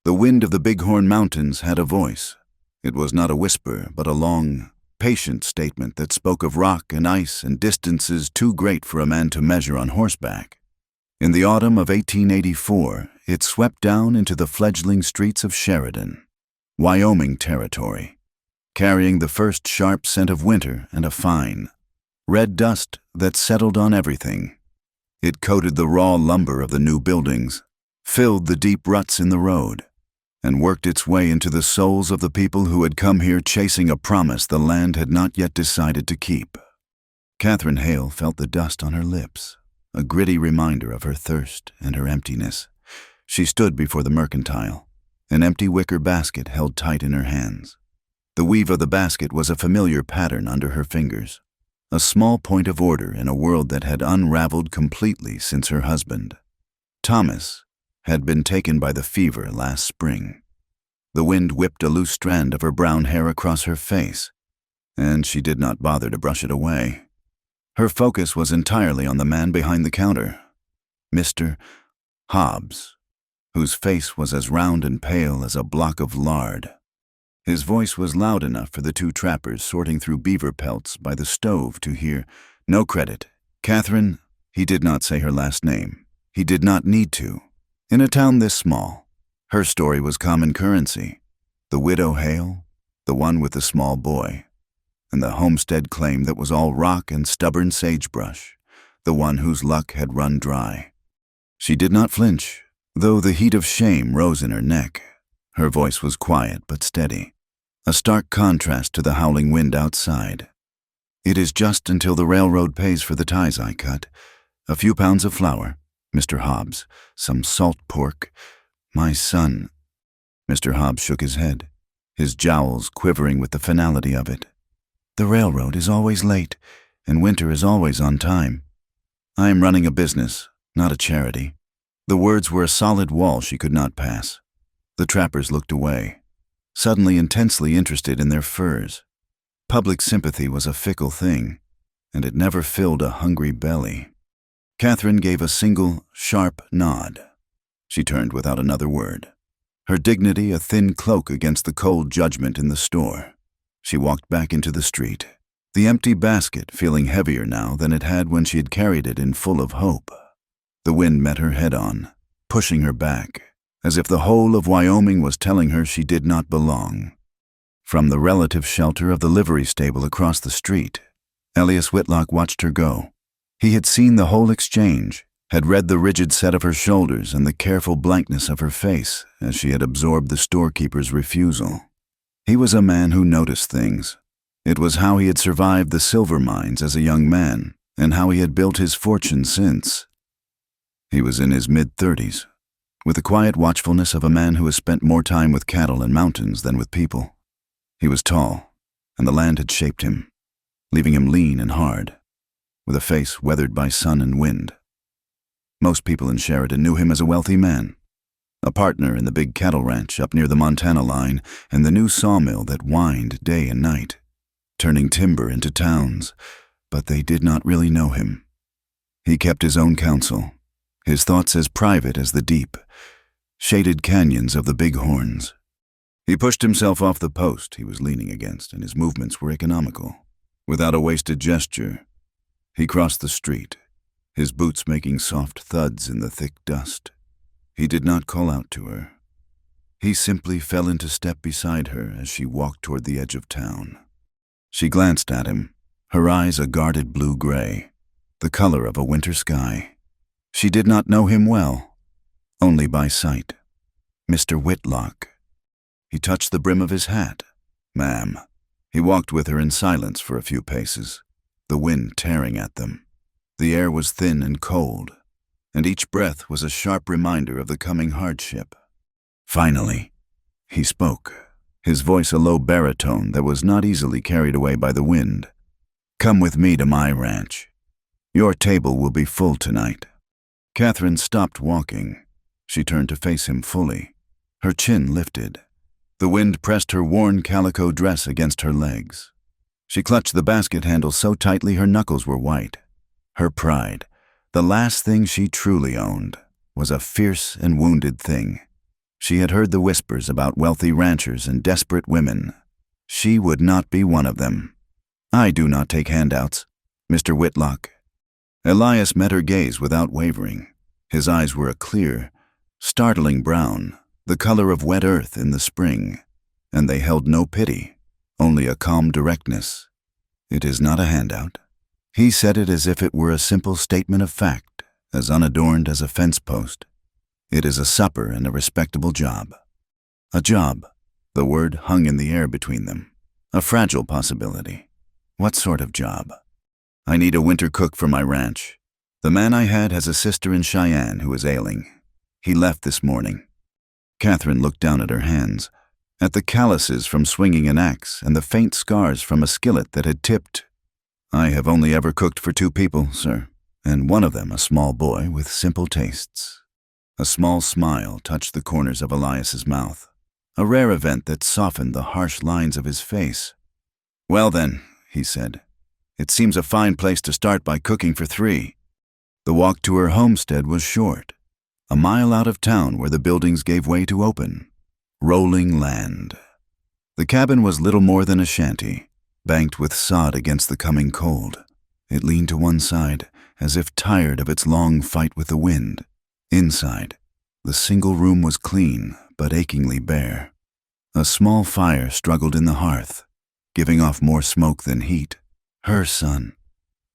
The wind of the Bighorn Mountains had a voice. It was not a whisper, but a long, patient statement that spoke of rock and ice and distances too great for a man to measure on horseback. In the autumn of 1884, it swept down into the fledgling streets of Sheridan, Wyoming territory, carrying the first sharp scent of winter and a fine, red dust that settled on everything. It coated the raw lumber of the new buildings, filled the deep ruts in the road, and worked its way into the souls of the people who had come here chasing a promise the land had not yet decided to keep. Catherine Hale felt the dust on her lips, a gritty reminder of her thirst and her emptiness. She stood before the mercantile, an empty wicker basket held tight in her hands. The weave of the basket was a familiar pattern under her fingers, a small point of order in a world that had unraveled completely since her husband, Thomas, had been taken by the fever last spring. The wind whipped a loose strand of her brown hair across her face, and she did not bother to brush it away. Her focus was entirely on the man behind the counter, Mr. Hobbs, whose face was as round and pale as a block of lard. His voice was loud enough for the two trappers sorting through beaver pelts by the stove to hear. No credit. Catherine, he did not say her last name. He did not need to. In a town this small, her story was common currency. The widow Hale, the one with the small boy, and the homestead claim that was all rock and stubborn sagebrush, the one whose luck had run dry. She did not flinch, though the heat of shame rose in her neck. Her voice was quiet but steady, a stark contrast to the howling wind outside. It is just until the railroad pays for the ties I cut. A few pounds of flour, Mr. Hobbs, some salt pork. My son. Mr. Hobbs shook his head, his jowls quivering with the finality of it. The railroad is always late, and winter is always on time. I am running a business, not a charity. The words were a solid wall she could not pass. The trappers looked away, suddenly intensely interested in their furs. Public sympathy was a fickle thing, and it never filled a hungry belly. Catherine gave a single, sharp nod. She turned without another word, her dignity a thin cloak against the cold judgment in the store. She walked back into the street, the empty basket feeling heavier now than it had when she had carried it in full of hope. The wind met her head-on, pushing her back, as if the whole of Wyoming was telling her she did not belong. From the relative shelter of the livery stable across the street, Elias Whitlock watched her go. He had seen the whole exchange, had read the rigid set of her shoulders and the careful blankness of her face as she had absorbed the storekeeper's refusal. He was a man who noticed things. It was how he had survived the silver mines as a young man, and how he had built his fortune since. He was in his mid-30s, with the quiet watchfulness of a man who has spent more time with cattle and mountains than with people. He was tall, and the land had shaped him, leaving him lean and hard, with a face weathered by sun and wind. Most people in Sheridan knew him as a wealthy man, a partner in the big cattle ranch up near the Montana line and the new sawmill that whined day and night, turning timber into towns, but they did not really know him. He kept his own counsel, his thoughts as private as the deep, shaded canyons of the Bighorns. He pushed himself off the post he was leaning against, and his movements were economical. Without a wasted gesture, he crossed the street, his boots making soft thuds in the thick dust. He did not call out to her. He simply fell into step beside her as she walked toward the edge of town. She glanced at him, her eyes a guarded blue-gray, the color of a winter sky. She did not know him well, only by sight. Mr. Whitlock. He touched the brim of his hat. Ma'am. He walked with her in silence for a few paces, the wind tearing at them. The air was thin and cold, and each breath was a sharp reminder of the coming hardship. Finally, he spoke, his voice a low baritone that was not easily carried away by the wind. Come with me to my ranch. Your table will be full tonight. Catherine stopped walking. She turned to face him fully, her chin lifted. The wind pressed her worn calico dress against her legs. She clutched the basket handle so tightly her knuckles were white. Her pride, the last thing she truly owned, was a fierce and wounded thing. She had heard the whispers about wealthy ranchers and desperate women. She would not be one of them. "I do not take handouts, Mr. Whitlock." Elias met her gaze without wavering. His eyes were a clear, startling brown, the color of wet earth in the spring, and they held no pity, only a calm directness. "It is not a handout." He said it as if it were a simple statement of fact, as unadorned as a fence post. "It is a supper and a respectable job." A job. The word hung in the air between them. A fragile possibility. What sort of job? "I need a winter cook for my ranch. The man I had has a sister in Cheyenne who is ailing. He left this morning." Catherine looked down at her hands, at the calluses from swinging an axe and the faint scars from a skillet that had tipped. "I have only ever cooked for 2 people, sir, and one of them a small boy with simple tastes." A small smile touched the corners of Elias's mouth, a rare event that softened the harsh lines of his face. "Well then," he said, "it seems a fine place to start by cooking for 3. The walk to her homestead was short, a mile out of town where the buildings gave way to open, rolling land. The cabin was little more than a shanty, banked with sod against the coming cold. It leaned to one side, as if tired of its long fight with the wind. Inside, the single room was clean, but achingly bare. A small fire struggled in the hearth, giving off more smoke than heat. Her son,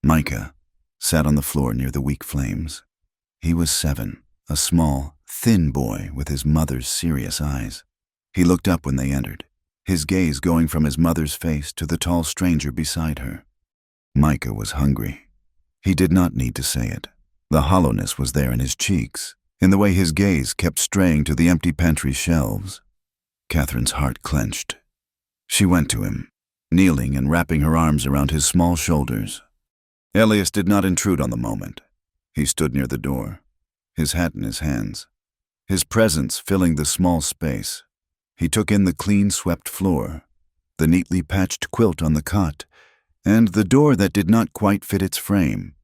Micah, sat on the floor near the weak flames. He was 7, a small, thin boy with his mother's serious eyes. He looked up when they entered, his gaze going from his mother's face to the tall stranger beside her. Micah was hungry. He did not need to say it. The hollowness was there in his cheeks, in the way his gaze kept straying to the empty pantry shelves. Catherine's heart clenched. She went to him, kneeling and wrapping her arms around his small shoulders. Elias did not intrude on the moment. He stood near the door, his hat in his hands, his presence filling the small space. He took in the clean swept floor, the neatly patched quilt on the cot, and the door that did not quite fit its frame,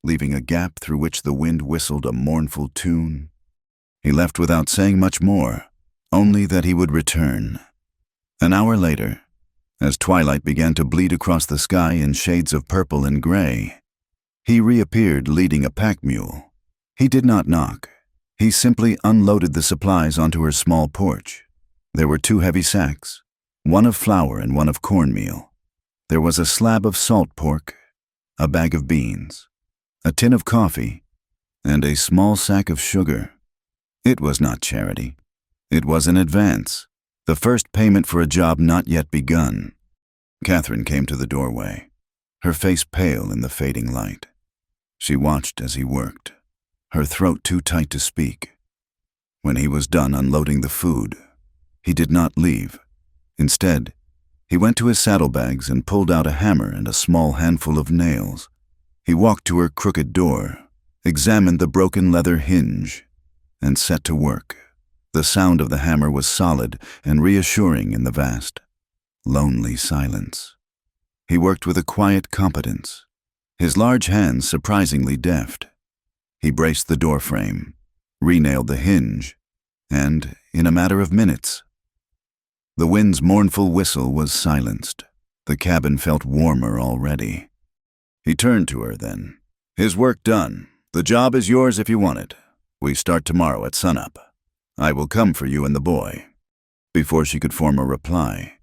leaving a gap through which the wind whistled a mournful tune. He left without saying much more, only that he would return. An hour later, as twilight began to bleed across the sky in shades of purple and gray, he reappeared leading a pack mule. He did not knock. He simply unloaded the supplies onto her small porch. There were 2 heavy sacks, one of flour and one of cornmeal. There was a slab of salt pork, a bag of beans, a tin of coffee, and a small sack of sugar. It was not charity. It was an advance, the first payment for a job not yet begun. Catherine came to the doorway, her face pale in the fading light. She watched as he worked, her throat too tight to speak. When he was done unloading the food, he did not leave. Instead, he went to his saddlebags and pulled out a hammer and a small handful of nails. He walked to her crooked door, examined the broken leather hinge, and set to work. The sound of the hammer was solid and reassuring in the vast, lonely silence. He worked with a quiet competence, his large hands surprisingly deft. He braced the door frame, renailed the hinge, and, in a matter of minutes, the wind's mournful whistle was silenced. The cabin felt warmer already. He turned to her then. "His work done. The job is yours if you want it. We start tomorrow at sunup. I will come for you and the boy." Before she could form a reply,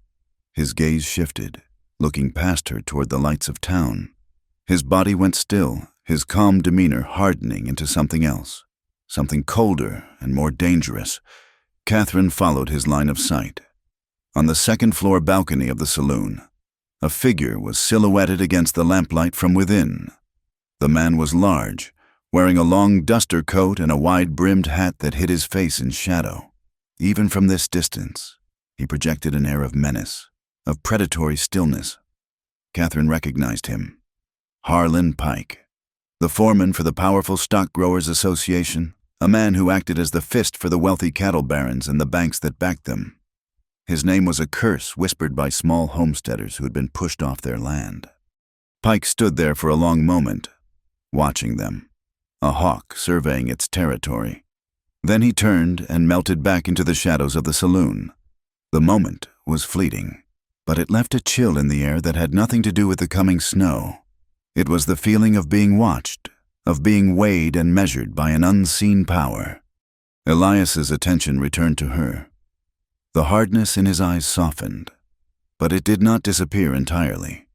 his gaze shifted, looking past her toward the lights of town. His body went still, his calm demeanor hardening into something else, something colder and more dangerous. Catherine followed his line of sight. On the second-floor balcony of the saloon, a figure was silhouetted against the lamplight from within. The man was large, wearing a long duster coat and a wide-brimmed hat that hid his face in shadow. Even from this distance, he projected an air of menace, of predatory stillness. Catherine recognized him. Harlan Pike, the foreman for the powerful Stock Growers Association, a man who acted as the fist for the wealthy cattle barons and the banks that backed them. His name was a curse whispered by small homesteaders who had been pushed off their land. Pike stood there for a long moment, watching them, a hawk surveying its territory. Then he turned and melted back into the shadows of the saloon. The moment was fleeting, but it left a chill in the air that had nothing to do with the coming snow. It was the feeling of being watched, of being weighed and measured by an unseen power. Elias's attention returned to her. The hardness in his eyes softened, but it did not disappear entirely.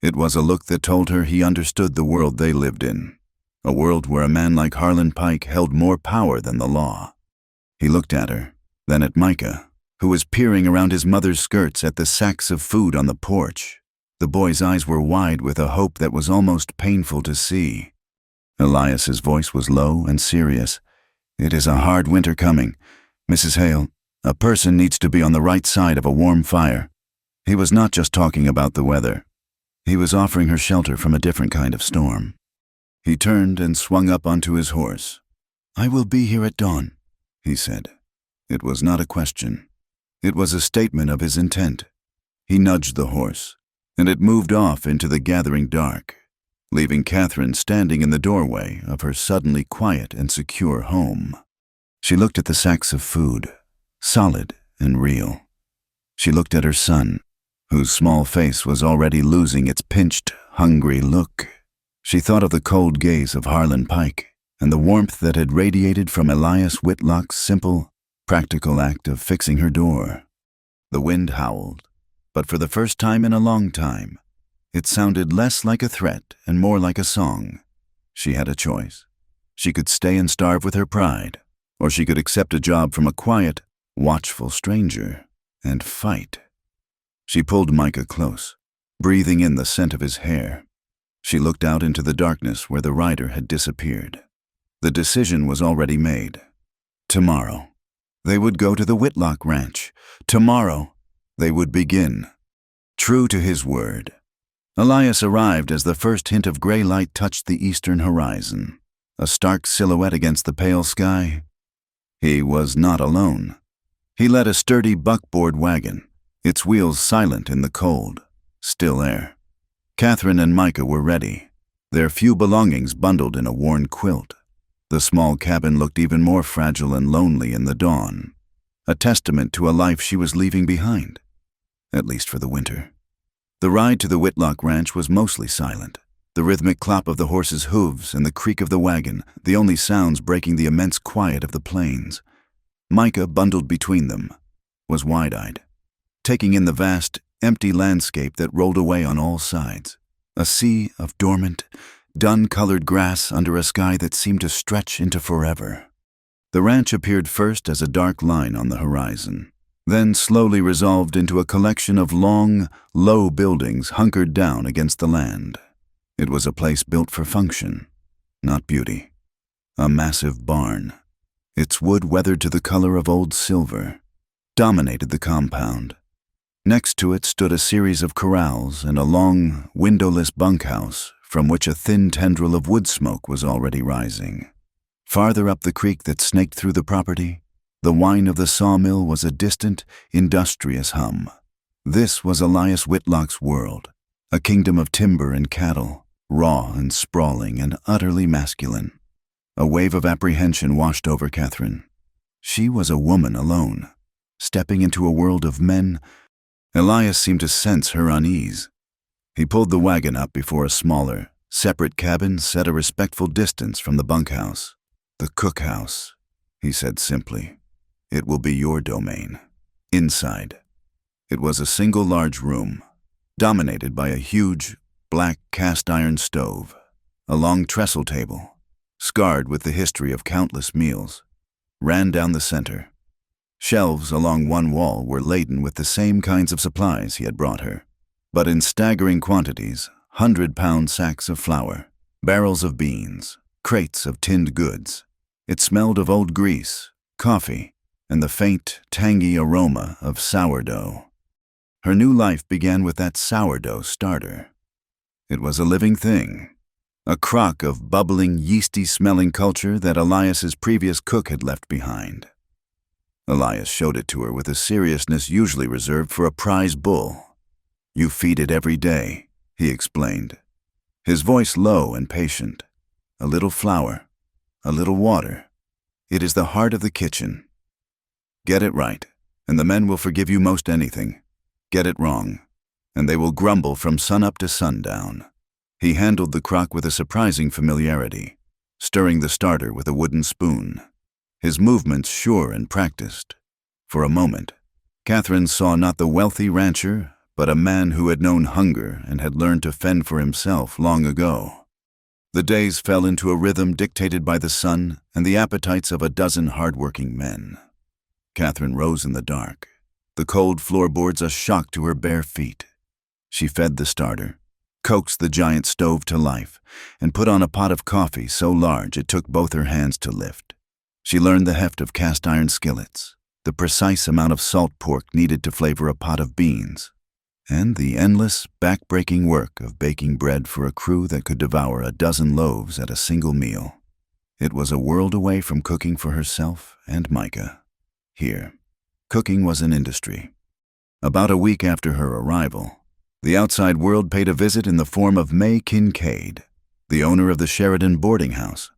It was a look that told her he understood the world they lived in, a world where a man like Harlan Pike held more power than the law. He looked at her, then at Micah, who was peering around his mother's skirts at the sacks of food on the porch. The boy's eyes were wide with a hope that was almost painful to see. Elias's voice was low and serious. "It is a hard winter coming. Mrs. Hale, a person needs to be on the right side of a warm fire." He was not just talking about the weather. He was offering her shelter from a different kind of storm. He turned and swung up onto his horse. "I will be here at dawn," he said. It was not a question. It was a statement of his intent. He nudged the horse, and it moved off into the gathering dark, leaving Catherine standing in the doorway of her suddenly quiet and secure home. She looked at the sacks of food, solid and real. She looked at her son, whose small face was already losing its pinched, hungry look. She thought of the cold gaze of Harlan Pike and the warmth that had radiated from Elias Whitlock's simple, practical act of fixing her door. The wind howled, but for the first time in a long time, it sounded less like a threat and more like a song. She had a choice. She could stay and starve with her pride, or she could accept a job from a quiet, watchful stranger and fight. She pulled Micah close, breathing in the scent of his hair. She looked out into the darkness where the rider had disappeared. The decision was already made. Tomorrow, they would go to the Whitlock Ranch. Tomorrow, they would begin. True to his word, Elias arrived as the first hint of gray light touched the eastern horizon, a stark silhouette against the pale sky. He was not alone. He led a sturdy buckboard wagon, its wheels silent in the cold, still air. Catherine and Micah were ready, their few belongings bundled in a worn quilt. The small cabin looked even more fragile and lonely in the dawn, a testament to a life she was leaving behind, at least for the winter. The ride to the Whitlock Ranch was mostly silent, the rhythmic clop of the horses' hooves and the creak of the wagon, the only sounds breaking the immense quiet of the plains. Micah, bundled between them, was wide-eyed, taking in the vast, empty landscape that rolled away on all sides, a sea of dormant, dun-colored grass under a sky that seemed to stretch into forever. The ranch appeared first as a dark line on the horizon, then slowly resolved into a collection of long, low buildings hunkered down against the land. It was a place built for function, not beauty. A massive barn, its wood weathered to the color of old silver, dominated the compound. Next to it stood a series of corrals and a long, windowless bunkhouse from which a thin tendril of wood smoke was already rising. Farther up the creek that snaked through the property, the whine of the sawmill was a distant, industrious hum. This was Elias Whitlock's world, a kingdom of timber and cattle, raw and sprawling and utterly masculine. A wave of apprehension washed over Catherine. She was a woman alone, stepping into a world of men. Elias seemed to sense her unease. He pulled the wagon up before a smaller, separate cabin set a respectful distance from the bunkhouse. "The cookhouse," he said simply. "It will be your domain." Inside, it was a single large room, dominated by a huge, black cast-iron stove, a long trestle table, scarred with the history of countless meals, ran down the center. Shelves along one wall were laden with the same kinds of supplies he had brought her, but in staggering quantities: 100-pound sacks of flour, barrels of beans, crates of tinned goods. It smelled of old grease, coffee, and the faint, tangy aroma of sourdough. Her new life began with that sourdough starter. It was a living thing, a crock of bubbling, yeasty-smelling culture that Elias's previous cook had left behind. Elias showed it to her with a seriousness usually reserved for a prize bull. "You feed it every day," he explained, his voice low and patient. "A little flour, a little water. It is the heart of the kitchen. Get it right, and the men will forgive you most anything. Get it wrong, and they will grumble from sunup to sundown. He handled the crock with a surprising familiarity, stirring the starter with a wooden spoon, his movements sure and practiced. For a moment, Catherine saw not the wealthy rancher, but a man who had known hunger and had learned to fend for himself long ago. The days fell into a rhythm dictated by the sun and the appetites of a dozen hard-working men. Catherine rose in the dark, the cold floorboards a shock to her bare feet. She fed the starter, coaxed the giant stove to life, and put on a pot of coffee so large it took both her hands to lift. She learned the heft of cast-iron skillets, the precise amount of salt pork needed to flavor a pot of beans, and the endless, back-breaking work of baking bread for a crew that could devour a dozen loaves at a single meal. It was a world away from cooking for herself and Micah. Here, cooking was an industry. About a week after her arrival, the outside world paid a visit in the form of May Kincaid, the owner of the Sheridan boarding house.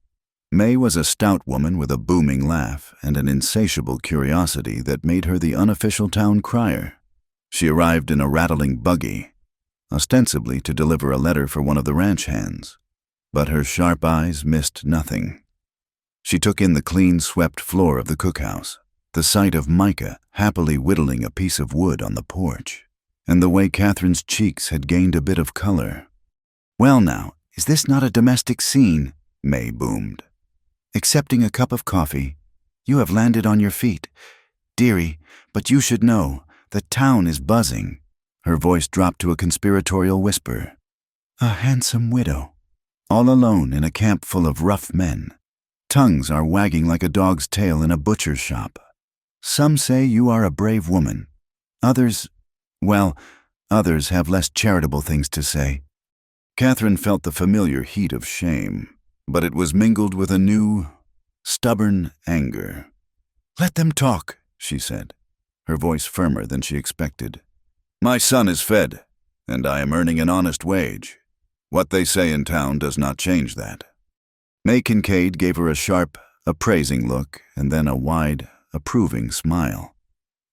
May was a stout woman with a booming laugh and an insatiable curiosity that made her the unofficial town crier. She arrived in a rattling buggy, ostensibly to deliver a letter for one of the ranch hands, but her sharp eyes missed nothing. She took in the clean-swept floor of the cookhouse, the sight of Micah happily whittling a piece of wood on the porch, and the way Catherine's cheeks had gained a bit of color. "Well now, is this not a domestic scene?" May boomed. "Accepting a cup of coffee, you have landed on your feet. Dearie, but you should know, the town is buzzing." Her voice dropped to a conspiratorial whisper. "A handsome widow, all alone in a camp full of rough men. Tongues are wagging like a dog's tail in a butcher's shop. Some say you are a brave woman. Others have less charitable things to say." Catherine felt the familiar heat of shame, but it was mingled with a new, stubborn anger. "Let them talk," she said, her voice firmer than she expected. "My son is fed, and I am earning an honest wage. What they say in town does not change that." May Kincaid gave her a sharp, appraising look and then a wide, approving smile.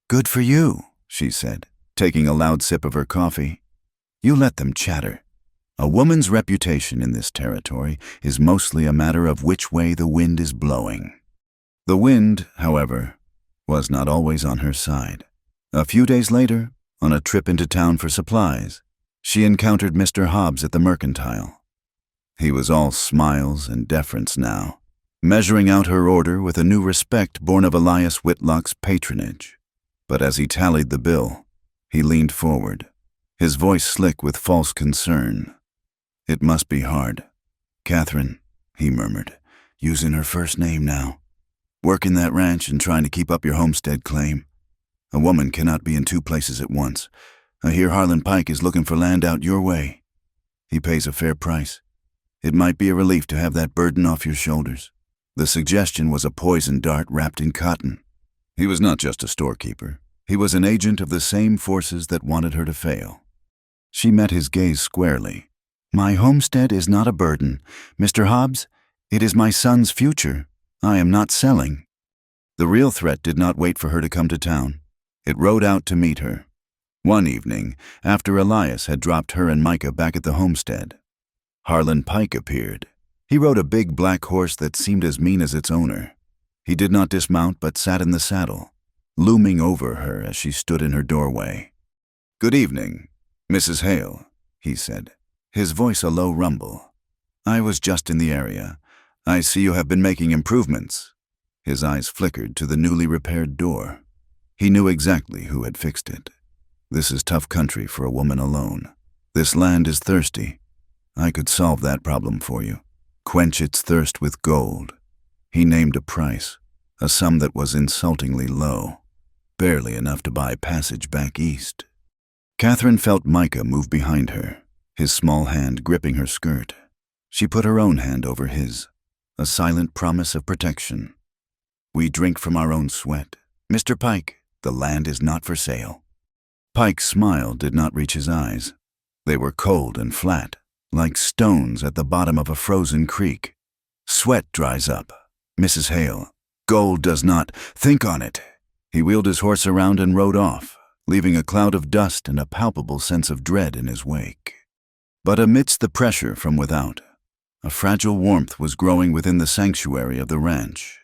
"Good for you," she said, taking a loud sip of her coffee. "You let them chatter. A woman's reputation in this territory is mostly a matter of which way the wind is blowing." The wind, however, was not always on her side. A few days later, on a trip into town for supplies, she encountered Mr. Hobbs at the mercantile. He was all smiles and deference now, measuring out her order with a new respect born of Elias Whitlock's patronage. But as he tallied the bill, he leaned forward, his voice slick with false concern. "It must be hard. Catherine," he murmured, using her first name now. "Working that ranch and trying to keep up your homestead claim. A woman cannot be in two places at once. I hear Harlan Pike is looking for land out your way. He pays a fair price. It might be a relief to have that burden off your shoulders." The suggestion was a poison dart wrapped in cotton. He was not just a storekeeper. He was an agent of the same forces that wanted her to fail. She met his gaze squarely. "My homestead is not a burden. Mr. Hobbs, it is my son's future. I am not selling." The real threat did not wait for her to come to town. It rode out to meet her. One evening, after Elias had dropped her and Micah back at the homestead, Harlan Pike appeared. He rode a big black horse that seemed as mean as its owner. He did not dismount but sat in the saddle, looming over her as she stood in her doorway. "Good evening, Mrs. Hale," he said, his voice a low rumble. "I was just in the area. I see you have been making improvements." His eyes flickered to the newly repaired door. He knew exactly who had fixed it. "This is tough country for a woman alone. This land is thirsty. I could solve that problem for you. Quench its thirst with gold." He named a price, a sum that was insultingly low, barely enough to buy passage back east. Catherine felt Micah move behind her, his small hand gripping her skirt. She put her own hand over his, a silent promise of protection. "We drink from our own sweat. Mr. Pike, the land is not for sale." Pike's smile did not reach his eyes. They were cold and flat, like stones at the bottom of a frozen creek. "Sweat dries up. Mrs. Hale, gold does not think on it." He wheeled his horse around and rode off, leaving a cloud of dust and a palpable sense of dread in his wake. But amidst the pressure from without, a fragile warmth was growing within the sanctuary of the ranch.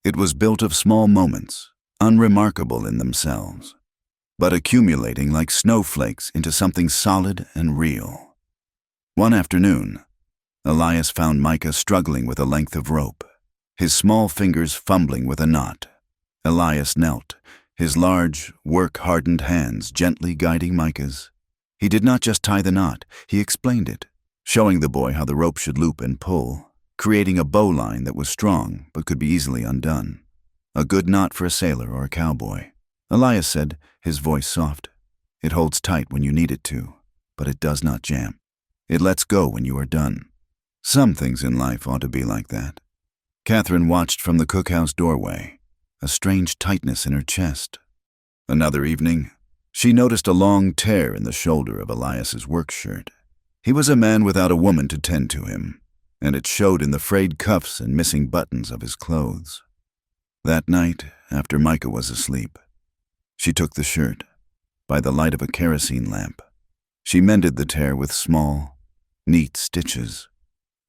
It was built of small moments, unremarkable in themselves, but accumulating like snowflakes into something solid and real. One afternoon, Elias found Micah struggling with a length of rope, his small fingers fumbling with a knot. Elias knelt, his large, work-hardened hands gently guiding Micah's. He did not just tie the knot, he explained it, showing the boy how the rope should loop and pull, creating a bowline that was strong but could be easily undone. A good knot for a sailor or a cowboy. Elias said, his voice soft. "It holds tight when you need it to, but it does not jam. It lets go when you are done." Some things in life ought to be like that. Catherine watched from the cookhouse doorway, a strange tightness in her chest. Another evening, she noticed a long tear in the shoulder of Elias's work shirt. He was a man without a woman to tend to him, and it showed in the frayed cuffs and missing buttons of his clothes. That night, after Micah was asleep, she took the shirt, by the light of a kerosene lamp. She mended the tear with small, neat stitches.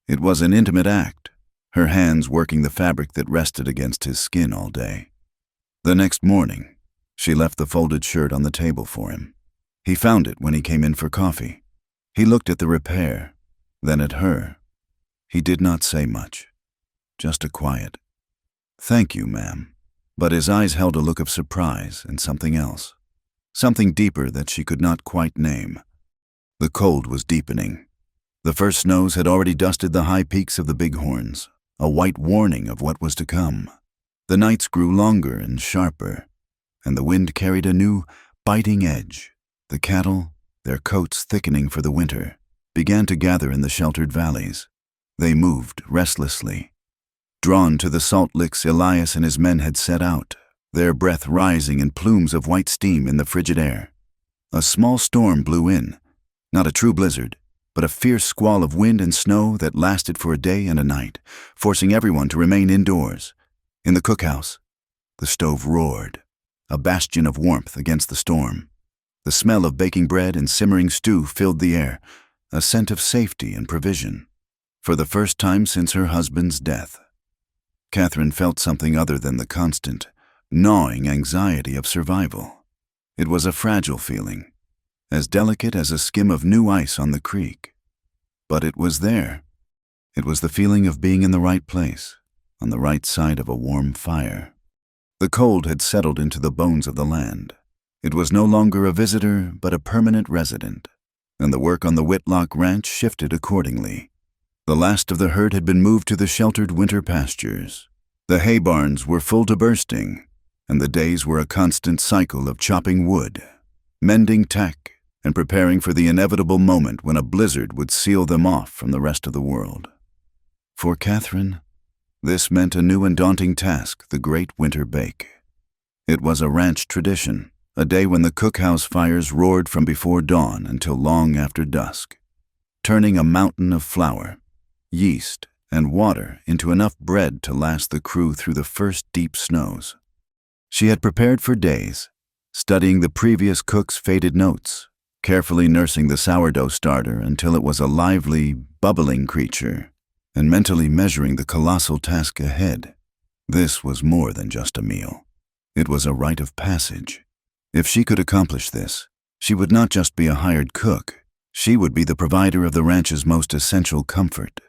It was an intimate act, her hands working the fabric that rested against his skin all day. The next morning, she left the folded shirt on the table for him. He found it when he came in for coffee. He looked at the repair, then at her. He did not say much, just a quiet, "Thank you, ma'am." But his eyes held a look of surprise and something else, something deeper that she could not quite name. The cold was deepening. The first snows had already dusted the high peaks of the Bighorns, a white warning of what was to come. The nights grew longer and sharper, and the wind carried a new, biting edge. The cattle, their coats thickening for the winter, began to gather in the sheltered valleys. They moved restlessly. Drawn to the salt licks Elias and his men had set out, their breath rising in plumes of white steam in the frigid air. A small storm blew in, not a true blizzard, but a fierce squall of wind and snow that lasted for a day and a night, forcing everyone to remain indoors. In the cookhouse, the stove roared, a bastion of warmth against the storm. The smell of baking bread and simmering stew filled the air, a scent of safety and provision. For the first time since her husband's death, Catherine felt something other than the constant, gnawing anxiety of survival. It was a fragile feeling, as delicate as a skim of new ice on the creek. But it was there. It was the feeling of being in the right place, on the right side of a warm fire. The cold had settled into the bones of the land. It was no longer a visitor, but a permanent resident, and the work on the Whitlock Ranch shifted accordingly. The last of the herd had been moved to the sheltered winter pastures. The hay barns were full to bursting, and the days were a constant cycle of chopping wood, mending tack, and preparing for the inevitable moment when a blizzard would seal them off from the rest of the world. For Catherine, this meant a new and daunting task, the great winter bake. It was a ranch tradition, a day when the cookhouse fires roared from before dawn until long after dusk, turning a mountain of flour, yeast, and water into enough bread to last the crew through the first deep snows. She had prepared for days, studying the previous cook's faded notes, carefully nursing the sourdough starter until it was a lively, bubbling creature, and mentally measuring the colossal task ahead. This was more than just a meal. It was a rite of passage. If she could accomplish this, she would not just be a hired cook, she would be the provider of the ranch's most essential comfort.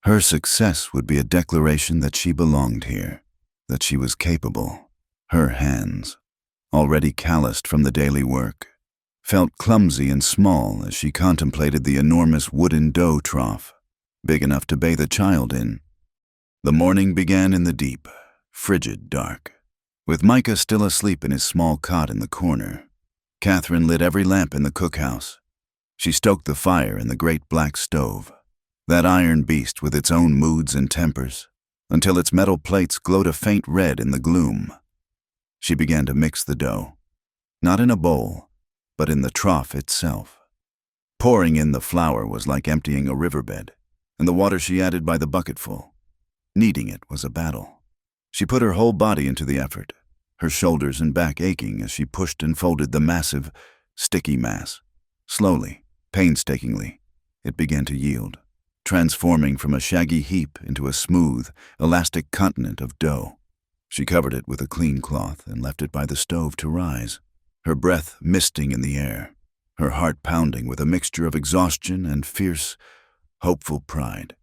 Her success would be a declaration that she belonged here, that she was capable. Her hands, already calloused from the daily work, felt clumsy and small as she contemplated the enormous wooden dough trough, big enough to bathe a child in. The morning began in the deep, frigid dark. With Micah still asleep in his small cot in the corner, Catherine lit every lamp in the cookhouse. She stoked the fire in the great black stove, that iron beast with its own moods and tempers, until its metal plates glowed a faint red in the gloom. She began to mix the dough, not in a bowl, but in the trough itself. Pouring in the flour was like emptying a riverbed, and the water she added by the bucketful. Kneading it was a battle. She put her whole body into the effort, her shoulders and back aching as she pushed and folded the massive, sticky mass. Slowly, painstakingly, it began to yield, transforming from a shaggy heap into a smooth, elastic continent of dough. She covered it with a clean cloth and left it by the stove to rise, her breath misting in the air, her heart pounding with a mixture of exhaustion and fierce, hopeful pride.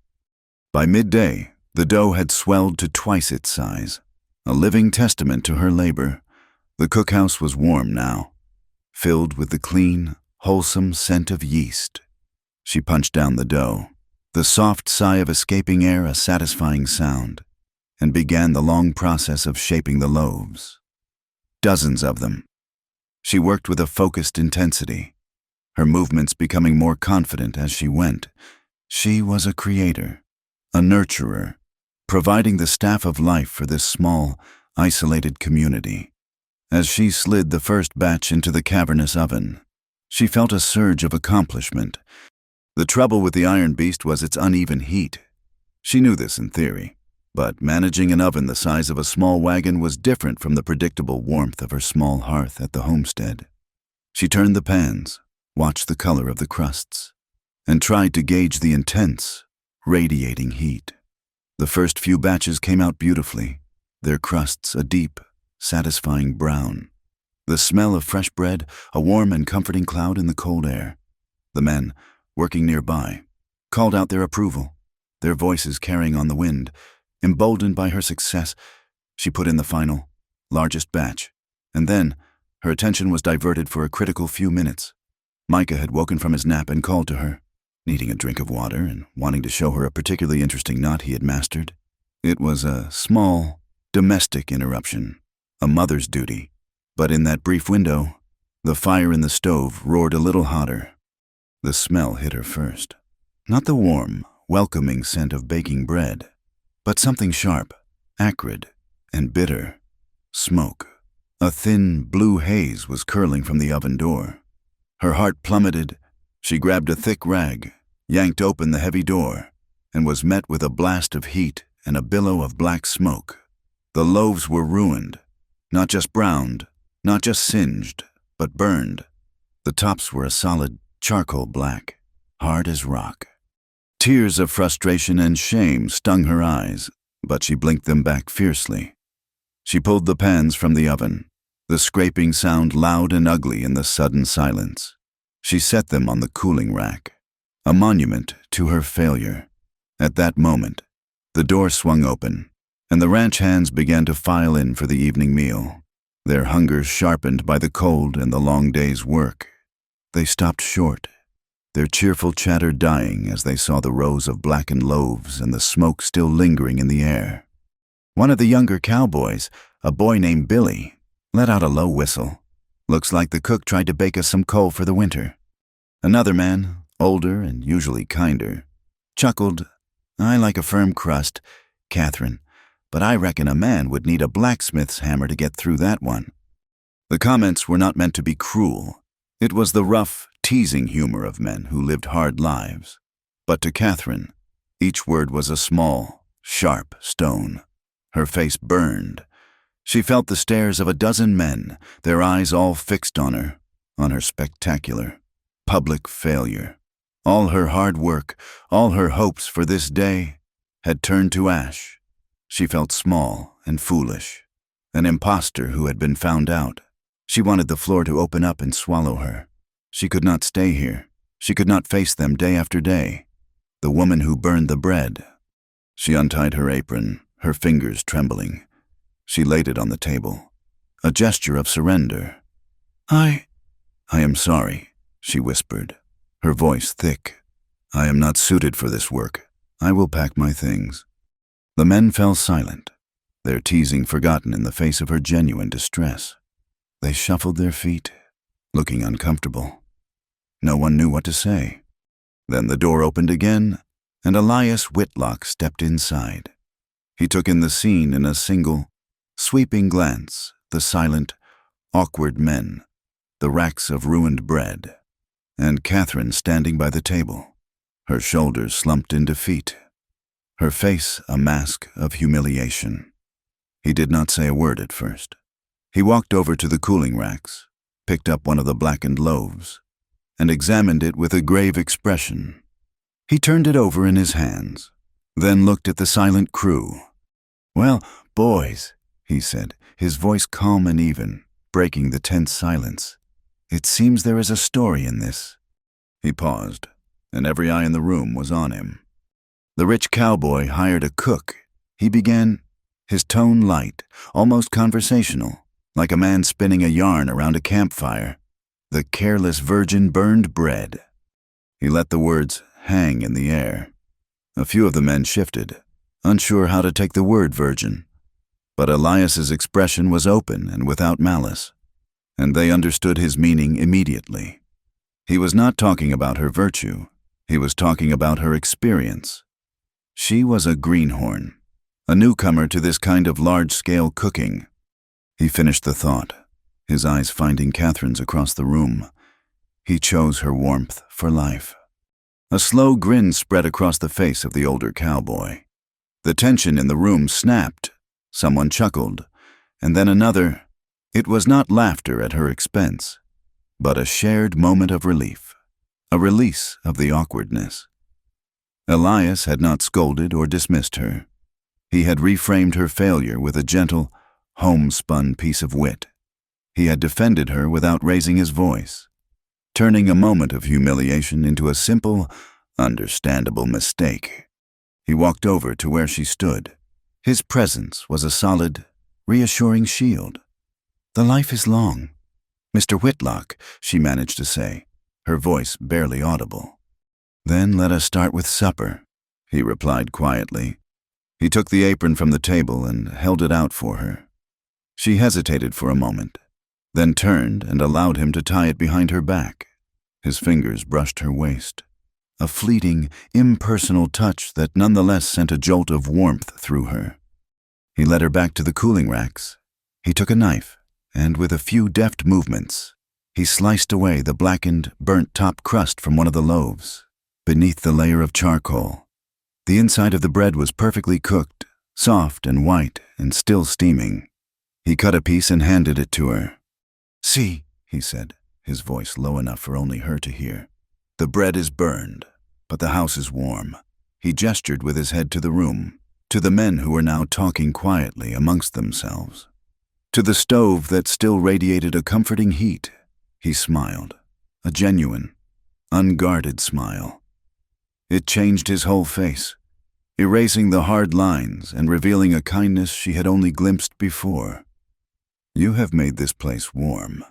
By midday, the dough had swelled to twice its size, a living testament to her labor. The cookhouse was warm now, filled with the clean, wholesome scent of yeast. She punched down the dough, the soft sigh of escaping air a satisfying sound, and began the long process of shaping the loaves. Dozens of them. She worked with a focused intensity, her movements becoming more confident as she went. She was a creator, a nurturer, providing the staff of life for this small, isolated community. As she slid the first batch into the cavernous oven, she felt a surge of accomplishment. The trouble with the iron beast was its uneven heat. She knew this in theory, but managing an oven the size of a small wagon was different from the predictable warmth of her small hearth at the homestead. She turned the pans, watched the color of the crusts, and tried to gauge the intense, radiating heat. The first few batches came out beautifully, their crusts a deep, satisfying brown. The smell of fresh bread, a warm and comforting cloud in the cold air. The men, working nearby, called out their approval, their voices carrying on the wind. Emboldened by her success, she put in the final, largest batch, and then her attention was diverted for a critical few minutes. Micah had woken from his nap and called to her, needing a drink of water and wanting to show her a particularly interesting knot he had mastered. It was a small, domestic interruption, a mother's duty, but in that brief window, the fire in the stove roared a little hotter. The smell hit her first. Not the warm, welcoming scent of baking bread, but something sharp, acrid, and bitter. Smoke. A thin, blue haze was curling from the oven door. Her heart plummeted. She grabbed a thick rag, yanked open the heavy door, and was met with a blast of heat and a billow of black smoke. The loaves were ruined, not just browned, not just singed, but burned. The tops were a solid charcoal black, hard as rock. Tears of frustration and shame stung her eyes, but she blinked them back fiercely. She pulled the pans from the oven, the scraping sound loud and ugly in the sudden silence. She set them on the cooling rack, a monument to her failure. At that moment, the door swung open, and the ranch hands began to file in for the evening meal, their hunger sharpened by the cold and the long day's work. They stopped short, their cheerful chatter dying as they saw the rows of blackened loaves and the smoke still lingering in the air. One of the younger cowboys, a boy named Billy, let out a low whistle. Looks like the cook tried to bake us some coal for the winter. Another man, older and usually kinder, chuckled, "I like a firm crust, Catherine, but I reckon a man would need a blacksmith's hammer to get through that one." The comments were not meant to be cruel. It was the rough, teasing humor of men who lived hard lives. But to Catherine, each word was a small, sharp stone. Her face burned. She felt the stares of a dozen men, their eyes all fixed on her spectacular, public failure. All her hard work, all her hopes for this day, had turned to ash. She felt small and foolish, an imposter who had been found out. She wanted the floor to open up and swallow her. She could not stay here. She could not face them day after day. The woman who burned the bread. She untied her apron, her fingers trembling. She laid it on the table, a gesture of surrender. I am sorry," she whispered, her voice thick. "I am not suited for this work. I will pack my things." The men fell silent, their teasing forgotten in the face of her genuine distress. They shuffled their feet, looking uncomfortable. No one knew what to say. Then the door opened again, and Elias Whitlock stepped inside. He took in the scene in a single, sweeping glance, the silent, awkward men, the racks of ruined bread, and Catherine standing by the table, her shoulders slumped in defeat, her face a mask of humiliation. He did not say a word at first. He walked over to the cooling racks, picked up one of the blackened loaves, and examined it with a grave expression. He turned it over in his hands, then looked at the silent crew. "Well, boys," he said, his voice calm and even, breaking the tense silence. "It seems there is a story in this." He paused, and every eye in the room was on him. The rich cowboy hired a cook. He began, his tone light, almost conversational, like a man spinning a yarn around a campfire. "The careless virgin burned bread." He let the words hang in the air. A few of the men shifted, unsure how to take the word virgin. But Elias's expression was open and without malice, and they understood his meaning immediately. He was not talking about her virtue. He was talking about her experience. She was a greenhorn, a newcomer to this kind of large-scale cooking. He finished the thought, his eyes finding Catherine's across the room. He chose her warmth for life. A slow grin spread across the face of the older cowboy. The tension in the room snapped. Someone chuckled, and then another. It was not laughter at her expense, but a shared moment of relief, a release of the awkwardness. Elias had not scolded or dismissed her. He had reframed her failure with a gentle, homespun piece of wit. He had defended her without raising his voice, turning a moment of humiliation into a simple, understandable mistake. He walked over to where she stood. His presence was a solid, reassuring shield. "The life is long, Mr. Whitlock," she managed to say, her voice barely audible. "Then let us start with supper," he replied quietly. He took the apron from the table and held it out for her. She hesitated for a moment, then turned and allowed him to tie it behind her back. His fingers brushed her waist, a fleeting, impersonal touch that nonetheless sent a jolt of warmth through her. He led her back to the cooling racks. He took a knife, and with a few deft movements, he sliced away the blackened, burnt-top crust from one of the loaves. Beneath the layer of charcoal, the inside of the bread was perfectly cooked, soft and white and still steaming. He cut a piece and handed it to her. "See," he said, his voice low enough for only her to hear. "The bread is burned, but the house is warm." He gestured with his head to the room, to the men who were now talking quietly amongst themselves, to the stove that still radiated a comforting heat. He smiled, a genuine, unguarded smile. It changed his whole face, erasing the hard lines and revealing a kindness she had only glimpsed before. "You have made this place warm,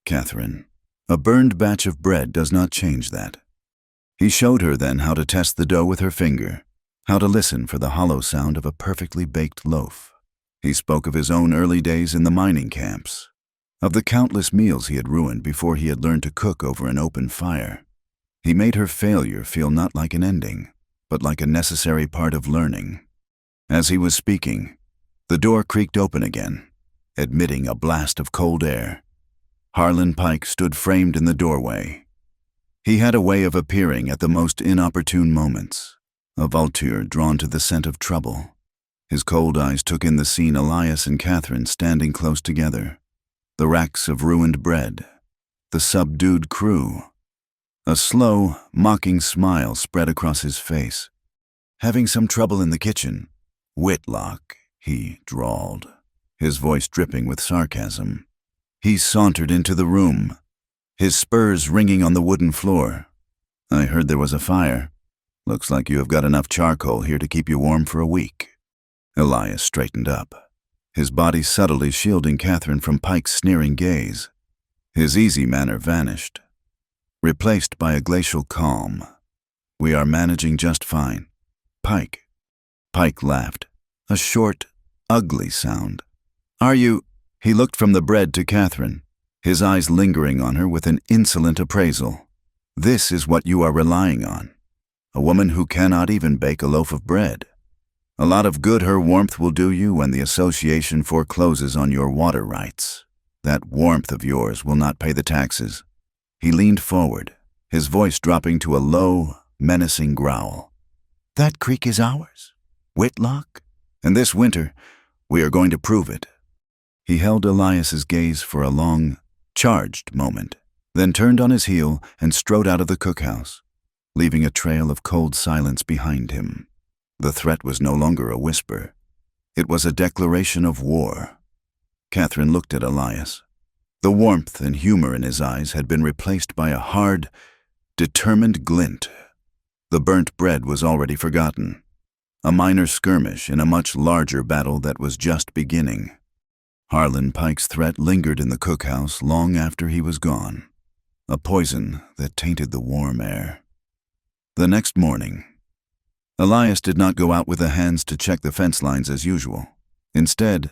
Catherine. A burned batch of bread does not change that." He showed her then how to test the dough with her finger, how to listen for the hollow sound of a perfectly baked loaf. He spoke of his own early days in the mining camps, of the countless meals he had ruined before he had learned to cook over an open fire. He made her failure feel not like an ending, but like a necessary part of learning. As he was speaking, the door creaked open again, admitting a blast of cold air. Harlan Pike stood framed in the doorway. He had a way of appearing at the most inopportune moments, a vulture drawn to the scent of trouble. His cold eyes took in the scene, Elias and Catherine standing close together, the racks of ruined bread, the subdued crew. A slow, mocking smile spread across his face. "Having some trouble in the kitchen, Whitlock," he drawled, his voice dripping with sarcasm. He sauntered into the room, his spurs ringing on the wooden floor. "I heard there was a fire. Looks like you have got enough charcoal here to keep you warm for a week." Elias straightened up, his body subtly shielding Catherine from Pike's sneering gaze. His easy manner vanished, replaced by a glacial calm. "We are managing just fine, Pike." Pike laughed, a short, ugly sound. "Are you—" He looked from the bread to Catherine, his eyes lingering on her with an insolent appraisal. "This is what you are relying on. A woman who cannot even bake a loaf of bread. A lot of good her warmth will do you when the association forecloses on your water rights. That warmth of yours will not pay the taxes." He leaned forward, his voice dropping to a low, menacing growl. "That creek is ours, Whitlock, and this winter We are going to prove it." He held Elias's gaze for a long, charged moment, then turned on his heel and strode out of the cookhouse, leaving a trail of cold silence behind him. The threat was no longer a whisper. It was a declaration of war. Catherine looked at Elias. The warmth and humor in his eyes had been replaced by a hard, determined glint. The burnt bread was already forgotten. A minor skirmish in a much larger battle that was just beginning. Harlan Pike's threat lingered in the cookhouse long after he was gone, a poison that tainted the warm air. The next morning, Elias did not go out with the hands to check the fence lines as usual. Instead,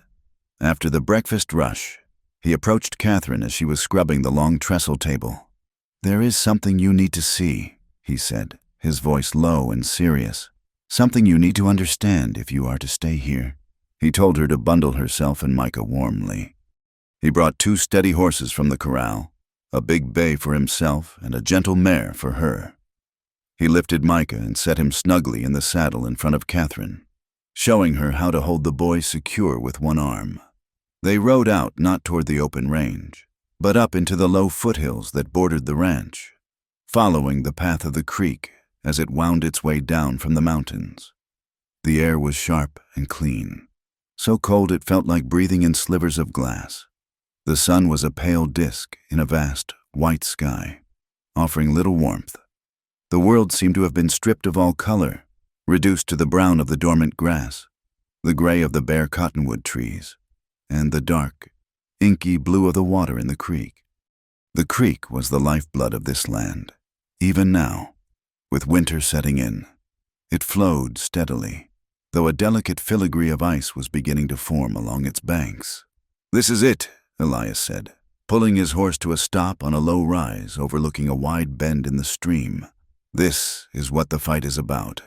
after the breakfast rush, he approached Catherine as she was scrubbing the long trestle table. "There is something you need to see," he said, his voice low and serious. "Something you need to understand if you are to stay here." He told her to bundle herself and Micah warmly. He brought 2 steady horses from the corral, a big bay for himself and a gentle mare for her. He lifted Micah and set him snugly in the saddle in front of Catherine, showing her how to hold the boy secure with one arm. They rode out not toward the open range, but up into the low foothills that bordered the ranch, following the path of the creek as it wound its way down from the mountains. The air was sharp and clean, so cold it felt like breathing in slivers of glass. The sun was a pale disk in a vast, white sky, offering little warmth. The world seemed to have been stripped of all color, reduced to the brown of the dormant grass, the gray of the bare cottonwood trees, and the dark, inky blue of the water in the creek. The creek was the lifeblood of this land, even now, with winter setting in. It flowed steadily, though a delicate filigree of ice was beginning to form along its banks. "This is it," Elias said, pulling his horse to a stop on a low rise overlooking a wide bend in the stream. "This is what the fight is about."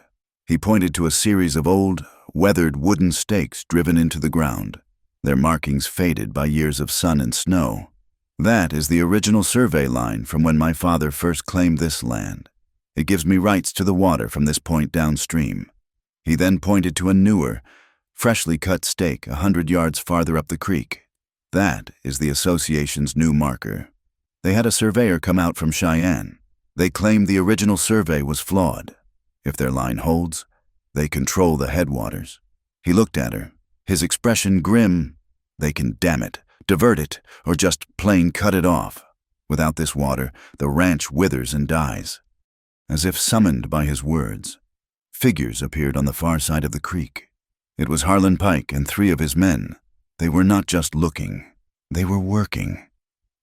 He pointed to a series of old, weathered wooden stakes driven into the ground, their markings faded by years of sun and snow. "That is the original survey line from when my father first claimed this land. It gives me rights to the water from this point downstream." He then pointed to a newer, freshly cut stake 100 yards farther up the creek. "That is the association's new marker. They had a surveyor come out from Cheyenne. They claimed the original survey was flawed. If their line holds, they control the headwaters." He looked at her, his expression grim. "They can dam it, divert it, or just plain cut it off. Without this water, the ranch withers and dies." As if summoned by his words, figures appeared on the far side of the creek. It was Harlan Pike and 3 of his men. They were not just looking, they were working.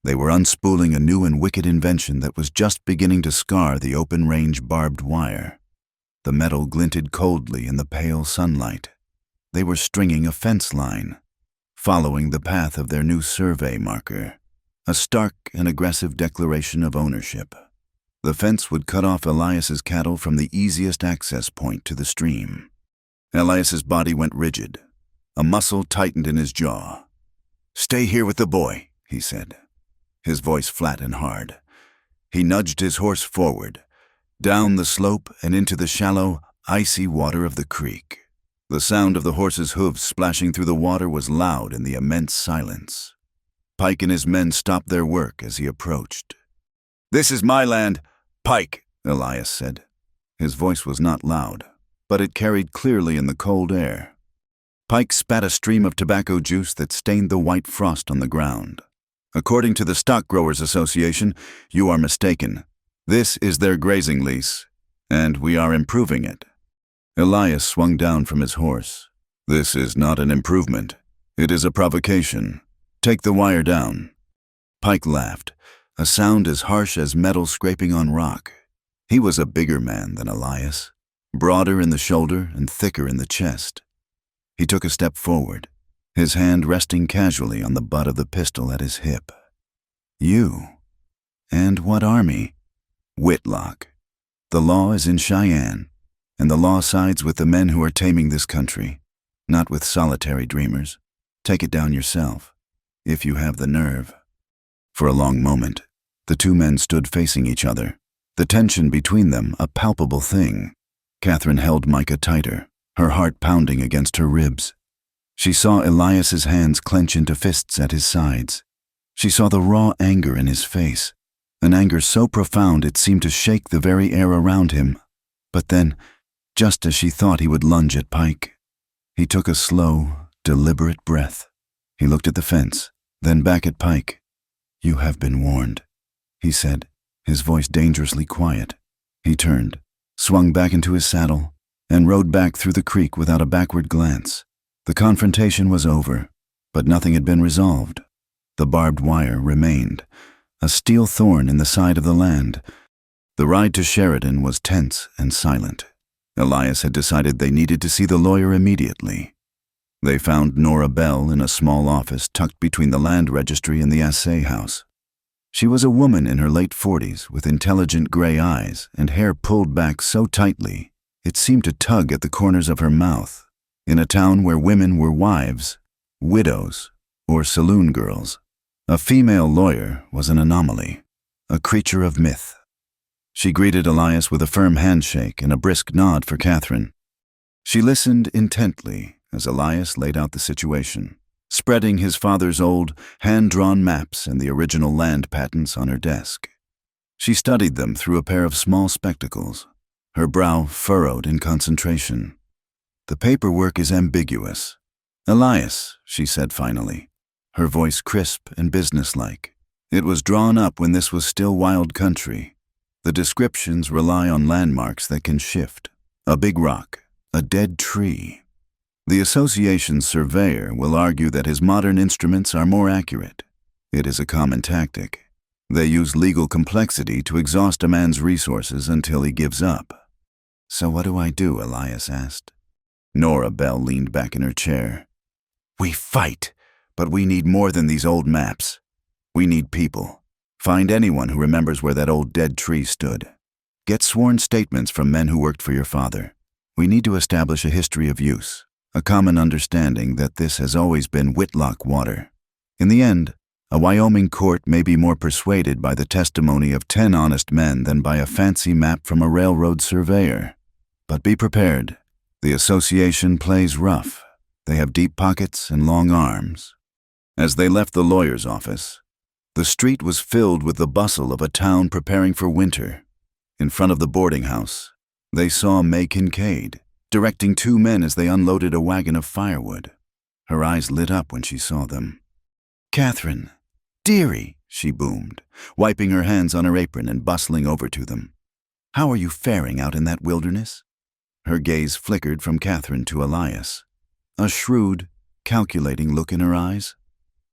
They were unspooling a new and wicked invention that was just beginning to scar the open-range barbed wire. The metal glinted coldly in the pale sunlight. They were stringing a fence line, following the path of their new survey marker, a stark and aggressive declaration of ownership. The fence would cut off Elias's cattle from the easiest access point to the stream. Elias's body went rigid. A muscle tightened in his jaw. "Stay here with the boy," he said, his voice flat and hard. He nudged his horse forward, down the slope and into the shallow, icy water of the creek. The sound of the horse's hooves splashing through the water was loud in the immense silence. Pike and his men stopped their work as he approached. "This is my land, Pike," Elias said. His voice was not loud, but it carried clearly in the cold air. Pike spat a stream of tobacco juice that stained the white frost on the ground. "According to the Stock Growers Association, you are mistaken. This is their grazing lease, and we are improving it." Elias swung down from his horse. "This is not an improvement. It is a provocation. Take the wire down." Pike laughed, a sound as harsh as metal scraping on rock. He was a bigger man than Elias, broader in the shoulder and thicker in the chest. He took a step forward, his hand resting casually on the butt of the pistol at his hip. "You? And what army?" "Whitlock. The law is in Cheyenne, and the law sides with the men who are taming this country, not with solitary dreamers. Take it down yourself, if you have the nerve." For a long moment, the 2 men stood facing each other, the tension between them a palpable thing. Catherine held Micah tighter, her heart pounding against her ribs. She saw Elias's hands clench into fists at his sides. She saw the raw anger in his face, an anger so profound it seemed to shake the very air around him. But then, just as she thought he would lunge at Pike, he took a slow, deliberate breath. He looked at the fence, then back at Pike. "You have been warned," he said, his voice dangerously quiet. He turned, swung back into his saddle, and rode back through the creek without a backward glance. The confrontation was over, but nothing had been resolved. The barbed wire remained, a steel thorn in the side of the land. The ride to Sheridan was tense and silent. Elias had decided they needed to see the lawyer immediately. They found Nora Bell in a small office tucked between the land registry and the assay house. She was a woman in her late 40s with intelligent gray eyes and hair pulled back so tightly it seemed to tug at the corners of her mouth. In a town where women were wives, widows, or saloon girls, a female lawyer was an anomaly, a creature of myth. She greeted Elias with a firm handshake and a brisk nod for Catherine. She listened intently as Elias laid out the situation, spreading his father's old, hand-drawn maps and the original land patents on her desk. She studied them through a pair of small spectacles, her brow furrowed in concentration. "The paperwork is ambiguous." "Elias," she said finally, her voice crisp and businesslike. "It was drawn up when this was still wild country. The descriptions rely on landmarks that can shift. A big rock, a dead tree. The association's surveyor will argue that his modern instruments are more accurate. It is a common tactic. They use legal complexity to exhaust a man's resources until he gives up." "So what do I do?" Elias asked. Nora Bell leaned back in her chair. "We fight, but we need more than these old maps. We need people. Find anyone who remembers where that old dead tree stood. Get sworn statements from men who worked for your father. We need to establish a history of use, a common understanding that this has always been Whitlock water. In the end, a Wyoming court may be more persuaded by the testimony of 10 honest men than by a fancy map from a railroad surveyor. But be prepared. The association plays rough. They have deep pockets and long arms." As they left the lawyer's office, the street was filled with the bustle of a town preparing for winter. In front of the boarding house, they saw May Kincaid, directing 2 men as they unloaded a wagon of firewood. Her eyes lit up when she saw them. "Catherine, dearie," she boomed, wiping her hands on her apron and bustling over to them. "How are you faring out in that wilderness?" Her gaze flickered from Catherine to Elias, a shrewd, calculating look in her eyes.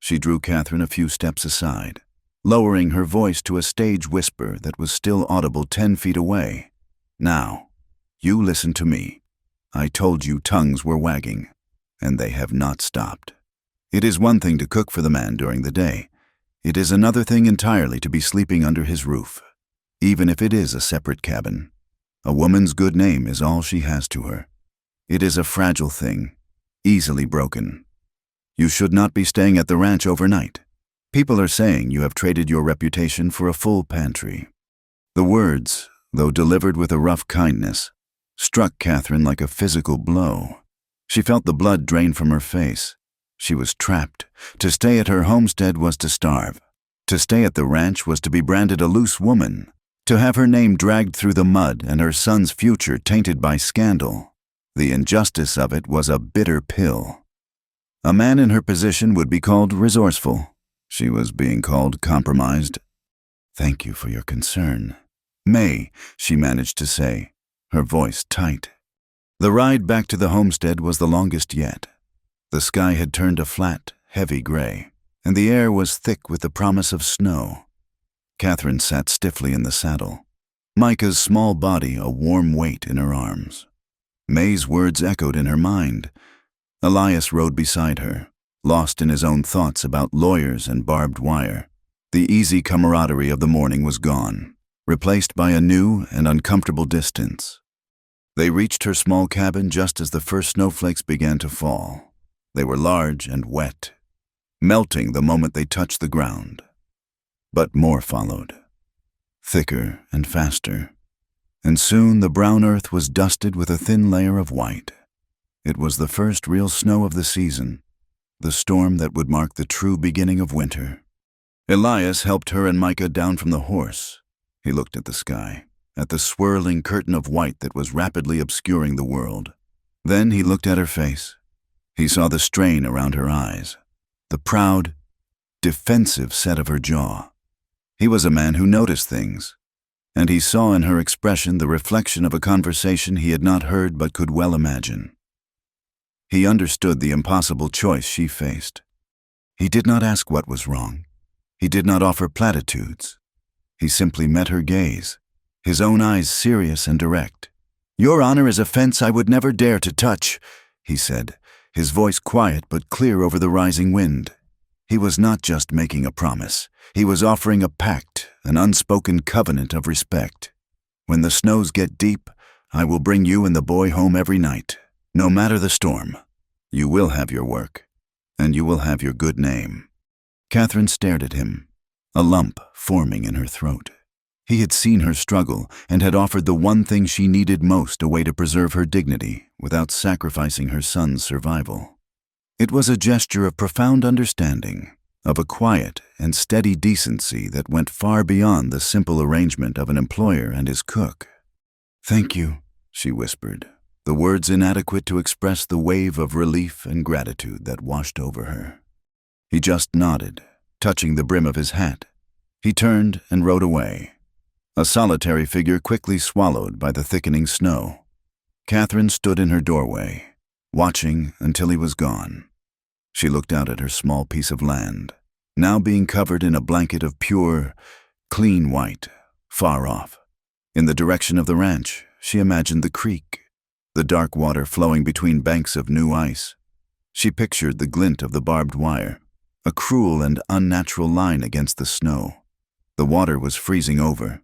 She drew Catherine a few steps aside, lowering her voice to a stage whisper that was still audible 10 feet away. "Now, you listen to me. I told you tongues were wagging, and they have not stopped. It is one thing to cook for the man during the day. It is another thing entirely to be sleeping under his roof, even if it is a separate cabin. A woman's good name is all she has to her. It is a fragile thing, easily broken. You should not be staying at the ranch overnight. People are saying you have traded your reputation for a full pantry." The words, though delivered with a rough kindness, struck Catherine like a physical blow. She felt the blood drain from her face. She was trapped. To stay at her homestead was to starve. To stay at the ranch was to be branded a loose woman. To have her name dragged through the mud and her son's future tainted by scandal. The injustice of it was a bitter pill. A man in her position would be called resourceful. She was being called compromised. "Thank you for your concern, May," she managed to say, her voice tight. The ride back to the homestead was the longest yet. The sky had turned a flat, heavy gray, and the air was thick with the promise of snow. Catherine sat stiffly in the saddle, Micah's small body a warm weight in her arms. May's words echoed in her mind. Elias rode beside her, lost in his own thoughts about lawyers and barbed wire. The easy camaraderie of the morning was gone, replaced by a new and uncomfortable distance. They reached her small cabin just as the first snowflakes began to fall. They were large and wet, melting the moment they touched the ground. But more followed, thicker and faster, and soon the brown earth was dusted with a thin layer of white. It was the first real snow of the season, the storm that would mark the true beginning of winter. Elias helped her and Micah down from the horse. He looked at the sky, at the swirling curtain of white that was rapidly obscuring the world. Then he looked at her face. He saw the strain around her eyes, the proud, defensive set of her jaw. He was a man who noticed things, and he saw in her expression the reflection of a conversation he had not heard but could well imagine. He understood the impossible choice she faced. He did not ask what was wrong. He did not offer platitudes. He simply met her gaze, his own eyes serious and direct. "Your honor is a fence I would never dare to touch," he said, his voice quiet but clear over the rising wind. He was not just making a promise. He was offering a pact, an unspoken covenant of respect. "When the snows get deep, I will bring you and the boy home every night, no matter the storm. You will have your work, and you will have your good name." Catherine stared at him, a lump forming in her throat. He had seen her struggle and had offered the one thing she needed most, a way to preserve her dignity without sacrificing her son's survival. It was a gesture of profound understanding, of a quiet and steady decency that went far beyond the simple arrangement of an employer and his cook. "Thank you," she whispered, the words inadequate to express the wave of relief and gratitude that washed over her. He just nodded, touching the brim of his hat. He turned and rode away, a solitary figure quickly swallowed by the thickening snow. Catherine stood in her doorway, watching until he was gone. She looked out at her small piece of land, now being covered in a blanket of pure, clean white, far off. In the direction of the ranch, she imagined the creek, the dark water flowing between banks of new ice. She pictured the glint of the barbed wire, a cruel and unnatural line against the snow. The water was freezing over,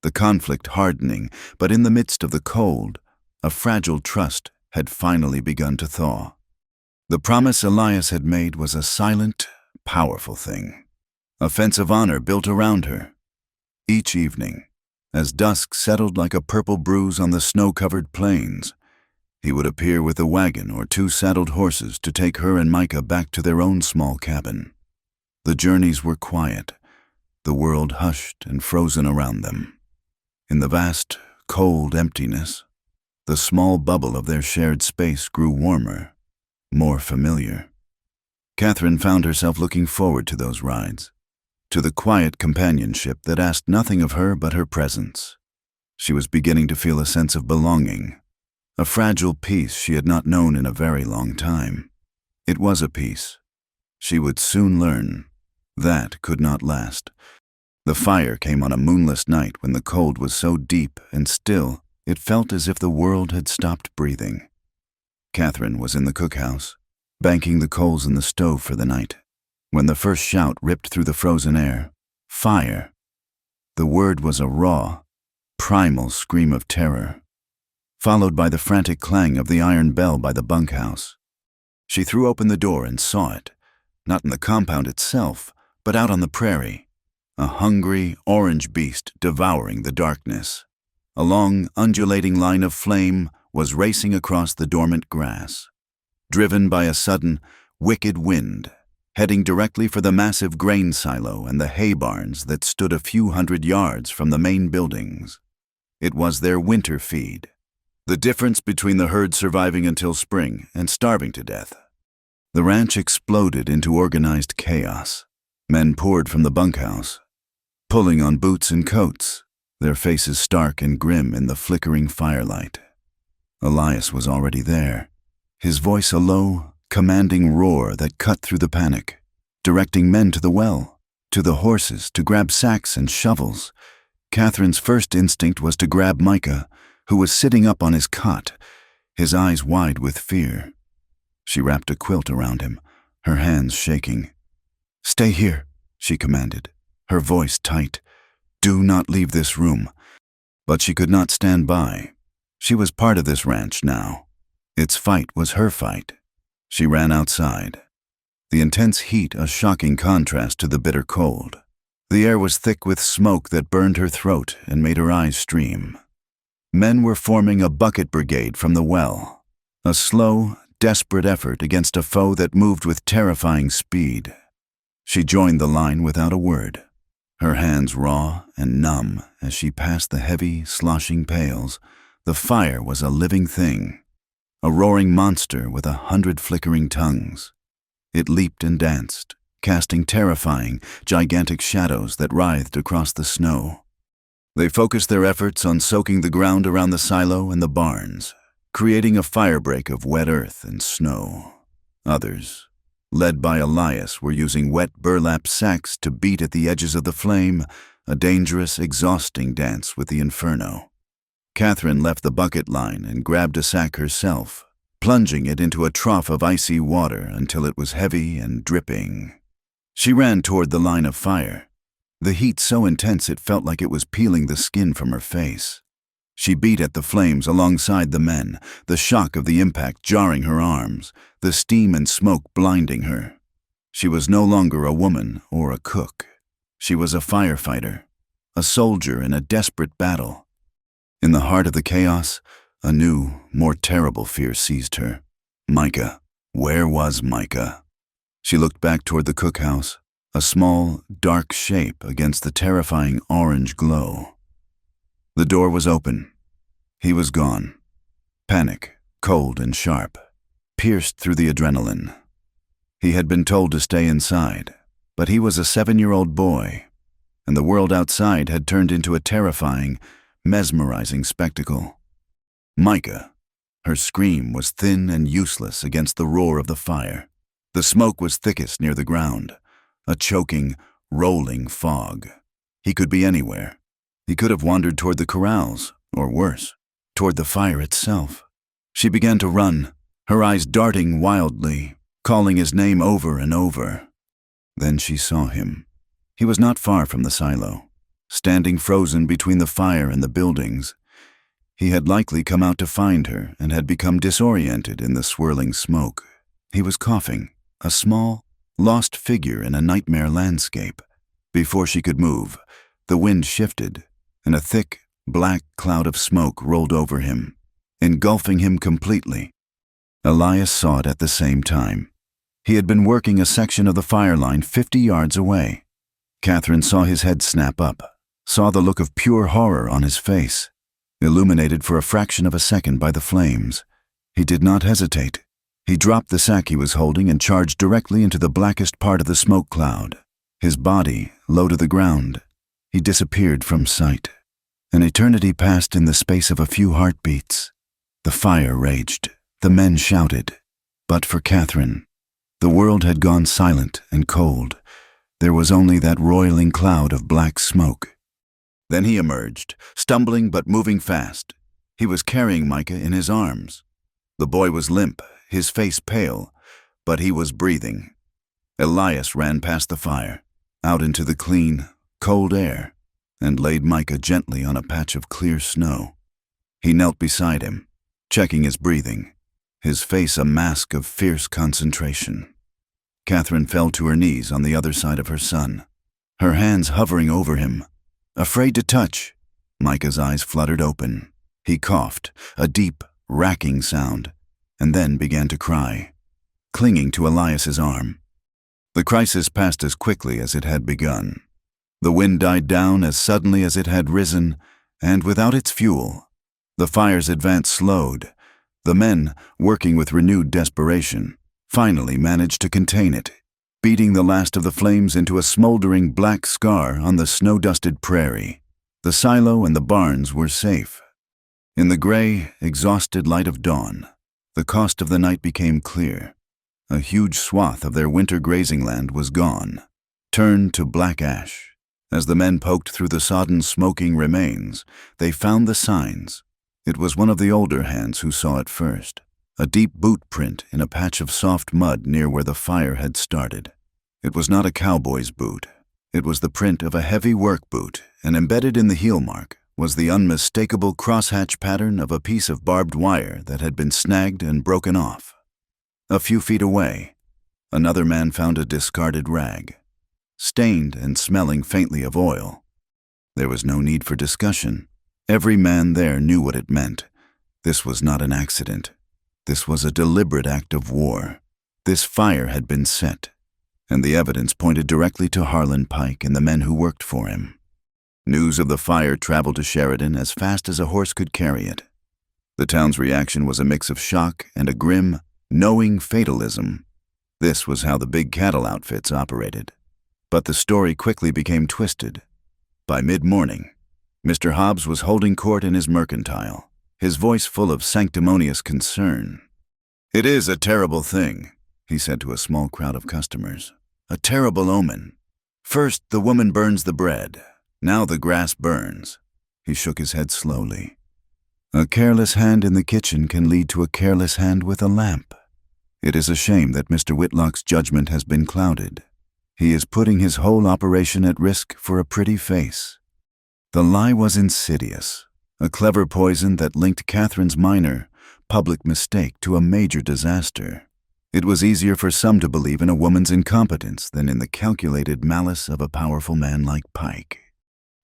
the conflict hardening, but in the midst of the cold, a fragile trust had finally begun to thaw. The promise Elias had made was a silent, powerful thing, a fence of honor built around her. Each evening, as dusk settled like a purple bruise on the snow-covered plains, he would appear with a wagon or two saddled horses to take her and Micah back to their own small cabin. The journeys were quiet, the world hushed and frozen around them. In the vast, cold emptiness, the small bubble of their shared space grew warmer, more familiar. Catherine found herself looking forward to those rides, to the quiet companionship that asked nothing of her but her presence. She was beginning to feel a sense of belonging, a fragile peace she had not known in a very long time. It was a peace. She would soon learn that could not last. The fire came on a moonless night when the cold was so deep and still it felt as if the world had stopped breathing. Catherine was in the cookhouse, banking the coals in the stove for the night, when the first shout ripped through the frozen air. Fire! The word was a raw, primal scream of terror, followed by the frantic clang of the iron bell by the bunkhouse. She threw open the door and saw it, not in the compound itself, but out on the prairie, a hungry, orange beast devouring the darkness. A long, undulating line of flame was racing across the dormant grass, driven by a sudden, wicked wind, heading directly for the massive grain silo and the hay barns that stood a few hundred yards from the main buildings. It was their winter feed, the difference between the herd surviving until spring and starving to death. The ranch exploded into organized chaos. Men poured from the bunkhouse, pulling on boots and coats, their faces stark and grim in the flickering firelight. Elias was already there, his voice a low, commanding roar that cut through the panic, directing men to the well, to the horses to grab sacks and shovels. Catherine's first instinct was to grab Micah, who was sitting up on his cot, his eyes wide with fear. She wrapped a quilt around him, her hands shaking. "Stay here," she commanded, her voice tight. "Do not leave this room." But she could not stand by. She was part of this ranch now. Its fight was her fight. She ran outside, the intense heat a shocking contrast to the bitter cold. The air was thick with smoke that burned her throat and made her eyes stream. Men were forming a bucket brigade from the well, a slow, desperate effort against a foe that moved with terrifying speed. She joined the line without a word, her hands raw and numb as she passed the heavy, sloshing pails. The fire was a living thing, a roaring monster with 100 flickering tongues. It leaped and danced, casting terrifying, gigantic shadows that writhed across the snow. They focused their efforts on soaking the ground around the silo and the barns, creating a firebreak of wet earth and snow. Others, led by Elias, were using wet burlap sacks to beat at the edges of the flame, a dangerous, exhausting dance with the inferno. Catherine left the bucket line and grabbed a sack herself, plunging it into a trough of icy water until it was heavy and dripping. She ran toward the line of fire, the heat so intense it felt like it was peeling the skin from her face. She beat at the flames alongside the men, the shock of the impact jarring her arms, the steam and smoke blinding her. She was no longer a woman or a cook. She was a firefighter, a soldier in a desperate battle. In the heart of the chaos, a new, more terrible fear seized her. Micah. Where was Micah? She looked back toward the cookhouse, a small, dark shape against the terrifying orange glow. The door was open. He was gone. Panic, cold and sharp, pierced through the adrenaline. He had been told to stay inside, but he was a 7-year-old boy, and the world outside had turned into a terrifying, mesmerizing spectacle. Micah. Her scream was thin and useless against the roar of the fire. The smoke was thickest near the ground, a choking, rolling fog. He could be anywhere. He could have wandered toward the corrals, or worse, toward the fire itself. She began to run, her eyes darting wildly, calling his name over and over. Then she saw him. He was not far from the silo, standing frozen between the fire and the buildings. He had likely come out to find her and had become disoriented in the swirling smoke. He was coughing, a small, lost figure in a nightmare landscape. Before she could move, the wind shifted, and a thick, black cloud of smoke rolled over him, engulfing him completely. Elias saw it at the same time. He had been working a section of the fire line 50 yards away. Catherine saw his head snap up, saw the look of pure horror on his face, illuminated for a fraction of a second by the flames. He did not hesitate. He dropped the sack he was holding and charged directly into the blackest part of the smoke cloud. His body low to the ground. He disappeared from sight. An eternity passed in the space of a few heartbeats. The fire raged. The men shouted. But for Catherine, the world had gone silent and cold. There was only that roiling cloud of black smoke. Then he emerged, stumbling but moving fast. He was carrying Micah in his arms. The boy was limp, his face pale, but he was breathing. Elias ran past the fire, out into the clean, cold air, and laid Micah gently on a patch of clear snow. He knelt beside him, checking his breathing, his face a mask of fierce concentration. Catherine fell to her knees on the other side of her son, her hands hovering over him. Afraid to touch, Micah's eyes fluttered open. He coughed, a deep, racking sound, and then began to cry, clinging to Elias's arm. The crisis passed as quickly as it had begun. The wind died down as suddenly as it had risen, and without its fuel, the fire's advance slowed. The men, working with renewed desperation, finally managed to contain it, beating the last of the flames into a smoldering black scar on the snow-dusted prairie. The silo and the barns were safe. In the gray, exhausted light of dawn, the cost of the night became clear. A huge swath of their winter grazing land was gone, turned to black ash. As the men poked through the sodden, smoking remains, they found the signs. It was one of the older hands who saw it first, a deep boot print in a patch of soft mud near where the fire had started. It was not a cowboy's boot. It was the print of a heavy work boot, and embedded in the heel mark was the unmistakable crosshatch pattern of a piece of barbed wire that had been snagged and broken off. A few feet away, another man found a discarded rag, stained and smelling faintly of oil. There was no need for discussion. Every man there knew what it meant. This was not an accident. This was a deliberate act of war. This fire had been set, and the evidence pointed directly to Harlan Pike and the men who worked for him. News of the fire traveled to Sheridan as fast as a horse could carry it. The town's reaction was a mix of shock and a grim, knowing fatalism. This was how the big cattle outfits operated. But the story quickly became twisted. By mid-morning, Mr. Hobbs was holding court in his mercantile, his voice full of sanctimonious concern. "It is a terrible thing," he said to a small crowd of customers. "A terrible omen. First, the woman burns the bread. Now the grass burns." He shook his head slowly. "A careless hand in the kitchen can lead to a careless hand with a lamp. It is a shame that Mr. Whitlock's judgment has been clouded. He is putting his whole operation at risk for a pretty face." The lie was insidious, a clever poison that linked Catherine's minor, public mistake to a major disaster. It was easier for some to believe in a woman's incompetence than in the calculated malice of a powerful man like Pike.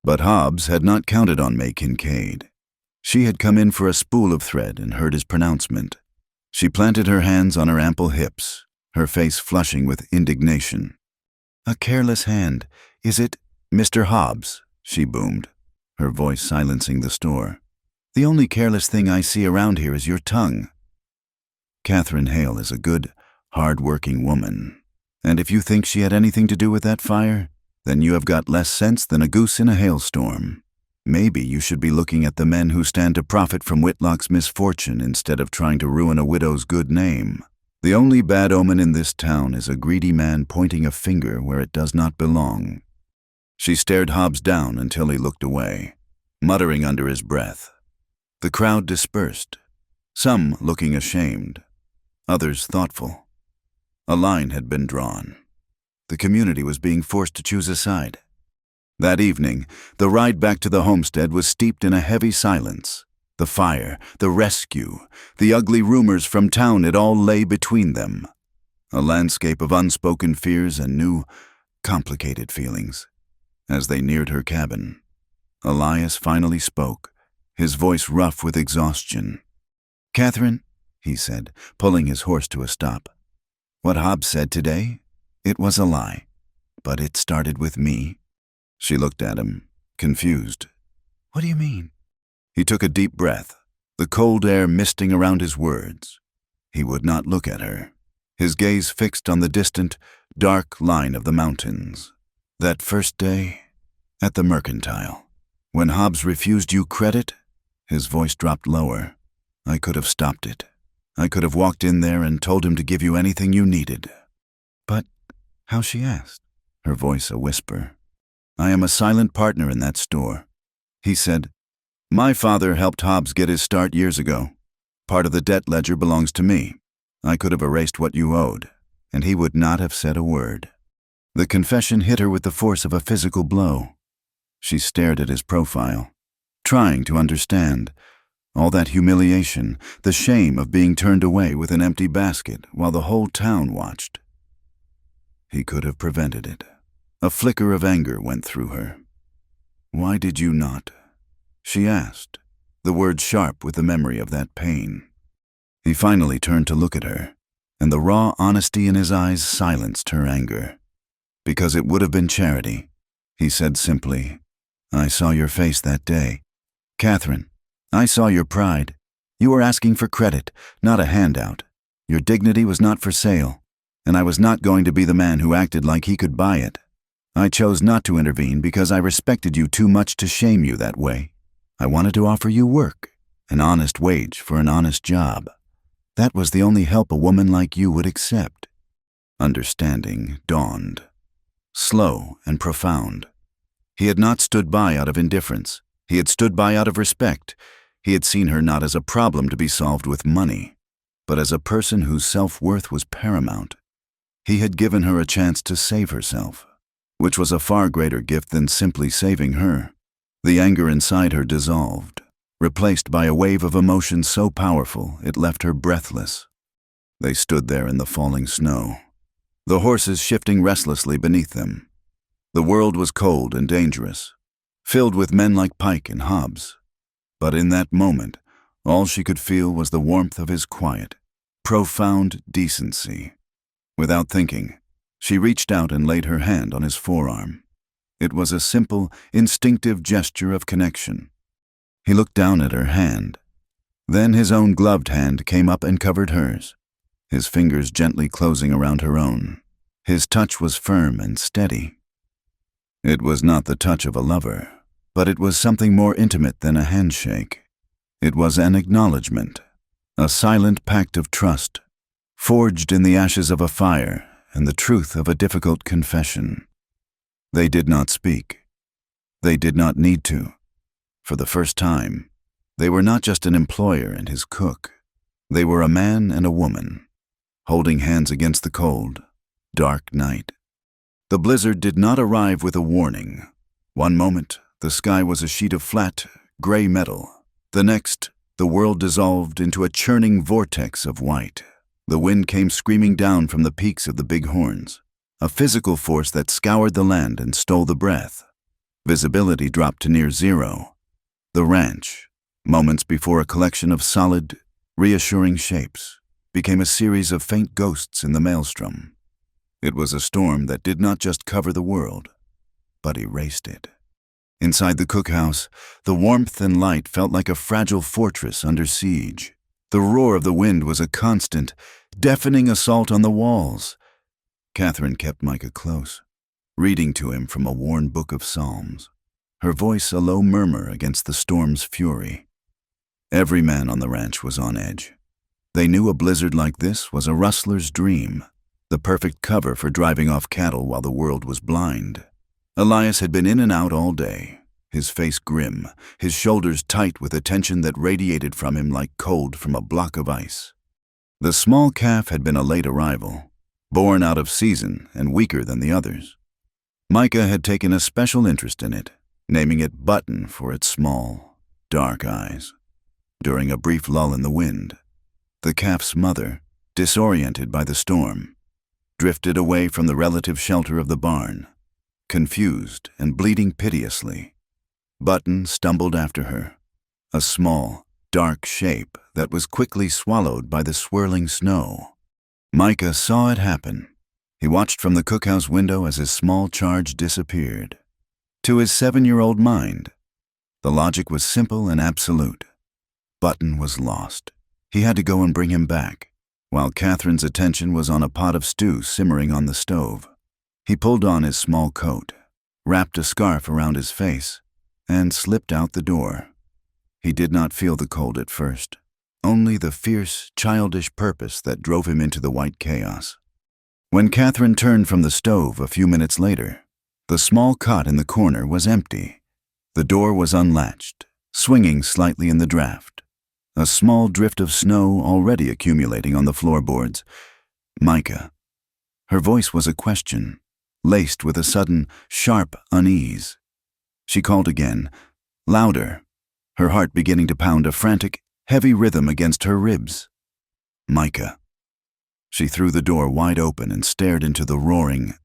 But Hobbs had not counted on May Kincaid. She had come in for a spool of thread and heard his pronouncement. She planted her hands on her ample hips, her face flushing with indignation. "A careless hand. Is it, Mr. Hobbs?" she boomed, her voice silencing the store. "The only careless thing I see around here is your tongue." Catherine Hale is a good, hard-working woman, and if you think she had anything to do with that fire, then you have got less sense than a goose in a hailstorm. Maybe you should be looking at the men who stand to profit from Whitlock's misfortune instead of trying to ruin a widow's good name. The only bad omen in this town is a greedy man pointing a finger where it does not belong. She stared Hobbs down until he looked away, muttering under his breath. The crowd dispersed, some looking ashamed, others thoughtful. A line had been drawn. The community was being forced to choose a side. That evening, the ride back to the homestead was steeped in a heavy silence. The fire, the rescue, the ugly rumors from town, it all lay between them. A landscape of unspoken fears and new, complicated feelings. As they neared her cabin, Elias finally spoke, his voice rough with exhaustion. "Catherine," he said, pulling his horse to a stop. "What Hobbs said today, it was a lie, but it started with me." She looked at him, confused. "What do you mean?" He took a deep breath, the cold air misting around his words. He would not look at her, his gaze fixed on the distant, dark line of the mountains. "That first day, at the mercantile, when Hobbs refused you credit," his voice dropped lower, "I could have stopped it. I could have walked in there and told him to give you anything you needed." "But how?" she asked, her voice a whisper. "I am a silent partner in that store," he said. "My father helped Hobbs get his start years ago. Part of the debt ledger belongs to me. I could have erased what you owed, and he would not have said a word." The confession hit her with the force of a physical blow. She stared at his profile, trying to understand. All that humiliation, the shame of being turned away with an empty basket while the whole town watched. He could have prevented it. A flicker of anger went through her. "Why did you not?" she asked, the words sharp with the memory of that pain. He finally turned to look at her, and the raw honesty in his eyes silenced her anger. "Because it would have been charity," he said simply. "I saw your face that day. Catherine, I saw your pride. You were asking for credit, not a handout. Your dignity was not for sale, and I was not going to be the man who acted like he could buy it. I chose not to intervene because I respected you too much to shame you that way. I wanted to offer you work, an honest wage for an honest job. That was the only help a woman like you would accept." Understanding dawned, slow and profound. He had not stood by out of indifference. He had stood by out of respect. He had seen her not as a problem to be solved with money, but as a person whose self-worth was paramount. He had given her a chance to save herself, which was a far greater gift than simply saving her. The anger inside her dissolved, replaced by a wave of emotion so powerful it left her breathless. They stood there in the falling snow, the horses shifting restlessly beneath them. The world was cold and dangerous, filled with men like Pike and Hobbs. But in that moment, all she could feel was the warmth of his quiet, profound decency. Without thinking, she reached out and laid her hand on his forearm. It was a simple, instinctive gesture of connection. He looked down at her hand. Then his own gloved hand came up and covered hers, his fingers gently closing around her own. His touch was firm and steady. It was not the touch of a lover, but it was something more intimate than a handshake. It was an acknowledgement, a silent pact of trust, forged in the ashes of a fire and the truth of a difficult confession. They did not speak. They did not need to. For the first time, they were not just an employer and his cook. They were a man and a woman, holding hands against the cold, dark night. The blizzard did not arrive with a warning. One moment, the sky was a sheet of flat, gray metal. The next, the world dissolved into a churning vortex of white. The wind came screaming down from the peaks of the big horns, a physical force that scoured the land and stole the breath. Visibility dropped to near zero. The ranch, moments before a collection of solid, reassuring shapes, became a series of faint ghosts in the maelstrom. It was a storm that did not just cover the world, but erased it. Inside the cookhouse, the warmth and light felt like a fragile fortress under siege. The roar of the wind was a constant, deafening assault on the walls. Catherine kept Micah close, reading to him from a worn book of Psalms, her voice a low murmur against the storm's fury. Every man on the ranch was on edge. They knew a blizzard like this was a rustler's dream, the perfect cover for driving off cattle while the world was blind. Elias had been in and out all day, his face grim, his shoulders tight with a tension that radiated from him like cold from a block of ice. The small calf had been a late arrival, born out of season and weaker than the others. Micah had taken a special interest in it, naming it Button for its small, dark eyes. During a brief lull in the wind, the calf's mother, disoriented by the storm, drifted away from the relative shelter of the barn, confused and bleeding piteously. Button stumbled after her, a small, dark shape that was quickly swallowed by the swirling snow. Micah saw it happen. He watched from the cookhouse window as his small charge disappeared. To his 7-year-old mind, the logic was simple and absolute. Button was lost. He had to go and bring him back, while Catherine's attention was on a pot of stew simmering on the stove. He pulled on his small coat, wrapped a scarf around his face, and slipped out the door. He did not feel the cold at first, only the fierce, childish purpose that drove him into the white chaos. When Catherine turned from the stove a few minutes later, the small cot in the corner was empty. The door was unlatched, swinging slightly in the draft. A small drift of snow already accumulating on the floorboards. Micah. Her voice was a question, laced with a sudden, sharp unease. She called again, louder, her heart beginning to pound a frantic, heavy rhythm against her ribs. Micah. She threw the door wide open and stared into the roaring,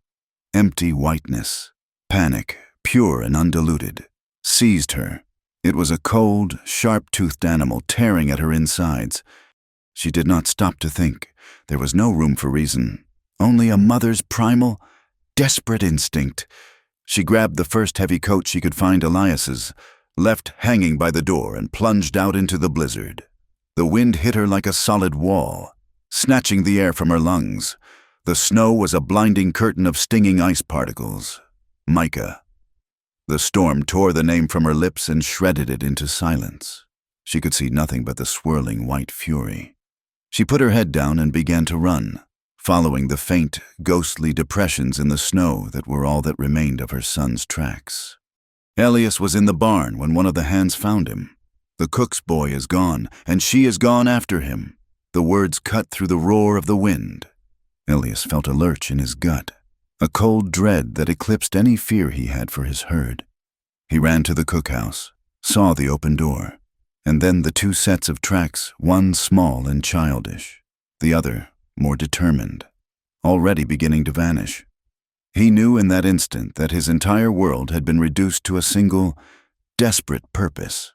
empty whiteness. Panic, pure and undiluted, seized her. It was a cold, sharp-toothed animal tearing at her insides. She did not stop to think. There was no room for reason, only a mother's primal, desperate instinct. She grabbed the first heavy coat she could find Elias's, left hanging by the door, and plunged out into the blizzard. The wind hit her like a solid wall, snatching the air from her lungs. The snow was a blinding curtain of stinging ice particles. Micah. The storm tore the name from her lips and shredded it into silence. She could see nothing but the swirling white fury. She put her head down and began to run, following the faint, ghostly depressions in the snow that were all that remained of her son's tracks. Elias was in the barn when one of the hands found him. The cook's boy is gone, and she is gone after him. The words cut through the roar of the wind. Elias felt a lurch in his gut, a cold dread that eclipsed any fear he had for his herd. He ran to the cookhouse, saw the open door, and then the two sets of tracks, one small and childish, the other more determined, already beginning to vanish. He knew in that instant that his entire world had been reduced to a single, desperate purpose.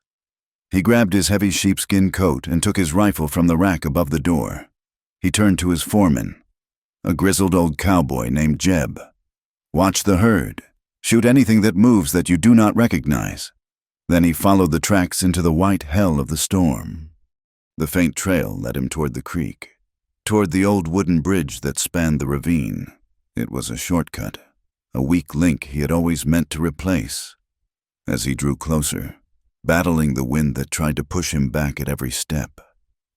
He grabbed his heavy sheepskin coat and took his rifle from the rack above the door. He turned to his foreman, a grizzled old cowboy named Jeb. "Watch the herd. Shoot anything that moves that you do not recognize." Then he followed the tracks into the white hell of the storm. The faint trail led him toward the creek, toward the old wooden bridge that spanned the ravine. It was a shortcut, a weak link he had always meant to replace. As he drew closer, battling the wind that tried to push him back at every step,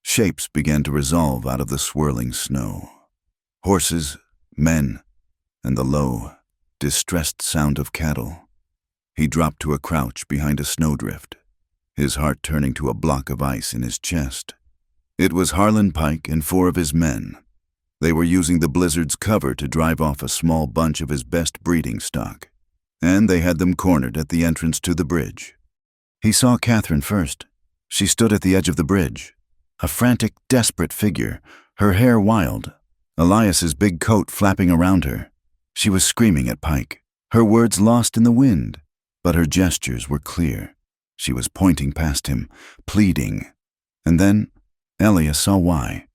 shapes began to resolve out of the swirling snow. Horses, men, and the low, distressed sound of cattle. He dropped to a crouch behind a snowdrift, his heart turning to a block of ice in his chest. It was Harlan Pike and 4 of his men. They were using the blizzard's cover to drive off a small bunch of his best breeding stock, and they had them cornered at the entrance to the bridge. He saw Catherine first. She stood at the edge of the bridge, a frantic, desperate figure, her hair wild, Elias's big coat flapping around her. She was screaming at Pike, her words lost in the wind, but her gestures were clear. She was pointing past him, pleading. And then Elias saw why.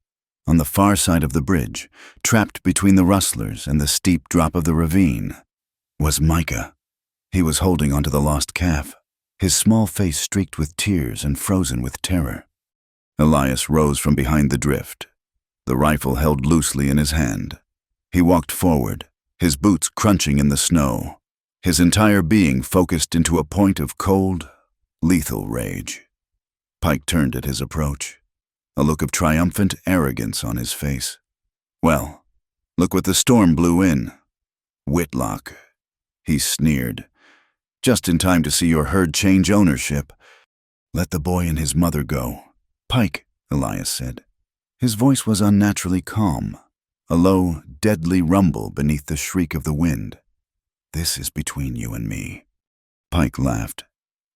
On the far side of the bridge, trapped between the rustlers and the steep drop of the ravine, was Micah. He was holding onto the lost calf, his small face streaked with tears and frozen with terror. Elias rose from behind the drift, the rifle held loosely in his hand. He walked forward, his boots crunching in the snow, his entire being focused into a point of cold, lethal rage. Pike turned at his approach, a look of triumphant arrogance on his face. "Well, look what the storm blew in. Whitlock," he sneered. "Just in time to see your herd change ownership. Let the boy and his mother go." "Pike," Elias said. His voice was unnaturally calm, a low, deadly rumble beneath the shriek of the wind. "This is between you and me." Pike laughed.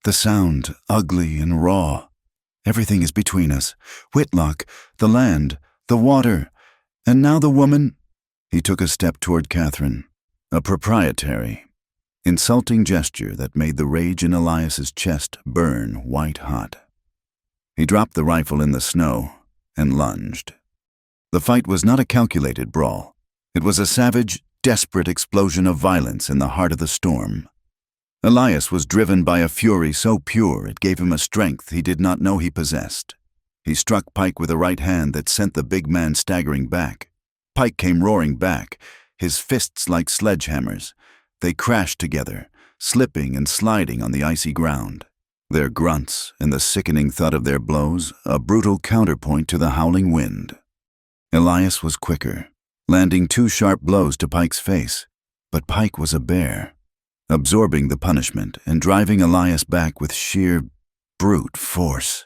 "The sound, ugly and raw. Everything is between us. Whitlock, the land, the water, and now the woman." He took a step toward Catherine, a proprietary, insulting gesture that made the rage in Elias's chest burn white-hot. He dropped the rifle in the snow and lunged. The fight was not a calculated brawl. It was a savage, desperate explosion of violence in the heart of the storm. Elias was driven by a fury so pure it gave him a strength he did not know he possessed. He struck Pike with a right hand that sent the big man staggering back. Pike came roaring back, his fists like sledgehammers. They crashed together, slipping and sliding on the icy ground. Their grunts and the sickening thud of their blows a brutal counterpoint to the howling wind. Elias was quicker, landing 2 sharp blows to Pike's face, but Pike was a bear, absorbing the punishment and driving Elias back with sheer, brute force.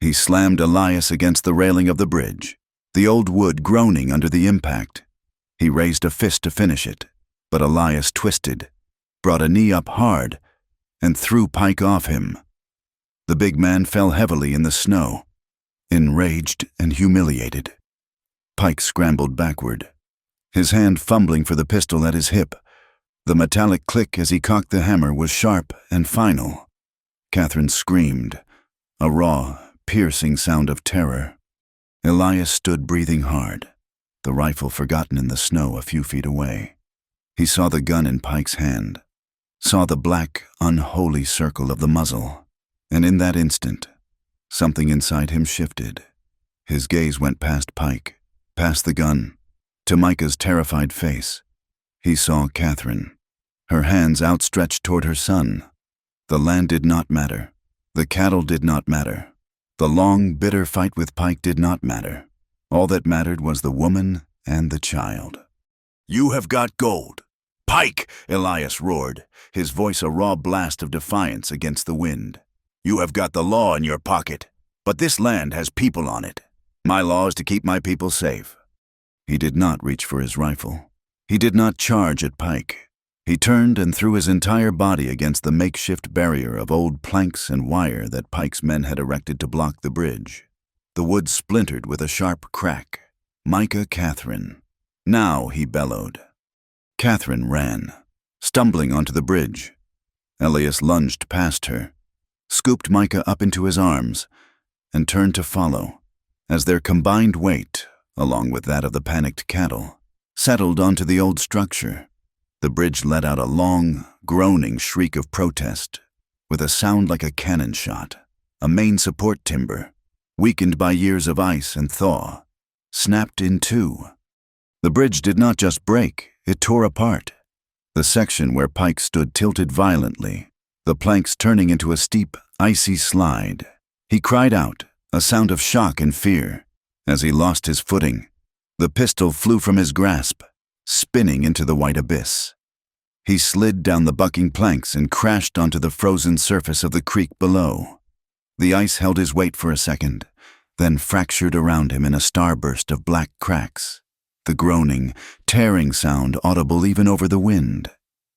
He slammed Elias against the railing of the bridge, the old wood groaning under the impact. He raised a fist to finish it, but Elias twisted, brought a knee up hard, and threw Pike off him. The big man fell heavily in the snow, enraged and humiliated. Pike scrambled backward, his hand fumbling for the pistol at his hip. The metallic click as he cocked the hammer was sharp and final. Catherine screamed, a raw, piercing sound of terror. Elias stood breathing hard, the rifle forgotten in the snow a few feet away. He saw the gun in Pike's hand, saw the black, unholy circle of the muzzle, and in that instant, something inside him shifted. His gaze went past Pike, past the gun, to Micah's terrified face. He saw Catherine, her hands outstretched toward her son. The land did not matter. The cattle did not matter. The long, bitter fight with Pike did not matter. All that mattered was the woman and the child. "You have got gold. Pike!" Elias roared, his voice a raw blast of defiance against the wind. "You have got the law in your pocket, but this land has people on it. My law is to keep my people safe." He did not reach for his rifle. He did not charge at Pike. He turned and threw his entire body against the makeshift barrier of old planks and wire that Pike's men had erected to block the bridge. The wood splintered with a sharp crack. "Micah Catherine." "Now," he bellowed. Catherine ran, stumbling onto the bridge. Elias lunged past her, scooped Micah up into his arms, and turned to follow, as their combined weight along with that of the panicked cattle, settled onto the old structure. The bridge let out a long, groaning shriek of protest, with a sound like a cannon shot. A main support timber, weakened by years of ice and thaw, snapped in two. The bridge did not just break, it tore apart. The section where Pike stood tilted violently, the planks turning into a steep, icy slide. He cried out, a sound of shock and fear. As he lost his footing, the pistol flew from his grasp, spinning into the white abyss. He slid down the bucking planks and crashed onto the frozen surface of the creek below. The ice held his weight for a second, then fractured around him in a starburst of black cracks, the groaning, tearing sound audible even over the wind.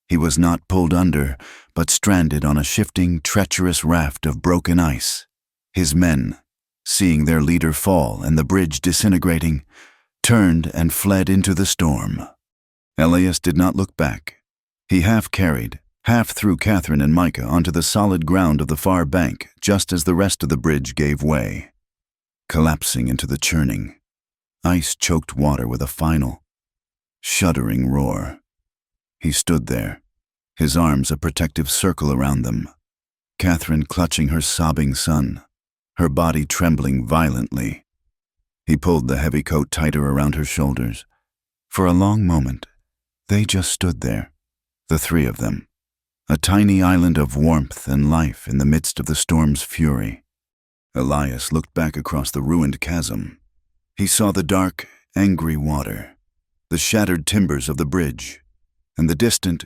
He was not pulled under, but stranded on a shifting, treacherous raft of broken ice. His men, seeing their leader fall and the bridge disintegrating, turned and fled into the storm. Elias did not look back. He half carried, half threw Catherine and Micah onto the solid ground of the far bank just as the rest of the bridge gave way, collapsing into the churning, ice-choked water with a final, shuddering roar. He stood there, his arms a protective circle around them, Catherine clutching her sobbing son, her body trembling violently. He pulled the heavy coat tighter around her shoulders. For a long moment, they just stood there, the three of them, a tiny island of warmth and life in the midst of the storm's fury. Elias looked back across the ruined chasm. He saw the dark, angry water, the shattered timbers of the bridge, and the distant,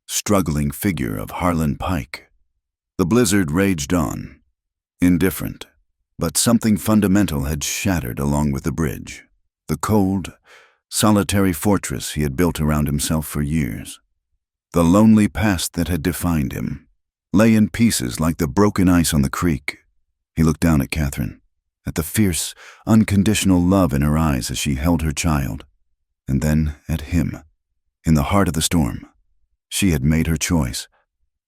struggling figure of Harlan Pike. The blizzard raged on, indifferent, but something fundamental had shattered along with the bridge, the cold, solitary fortress he had built around himself for years. The lonely past that had defined him lay in pieces like the broken ice on the creek. He looked down at Catherine, at the fierce, unconditional love in her eyes as she held her child, and then at him, in the heart of the storm. She had made her choice.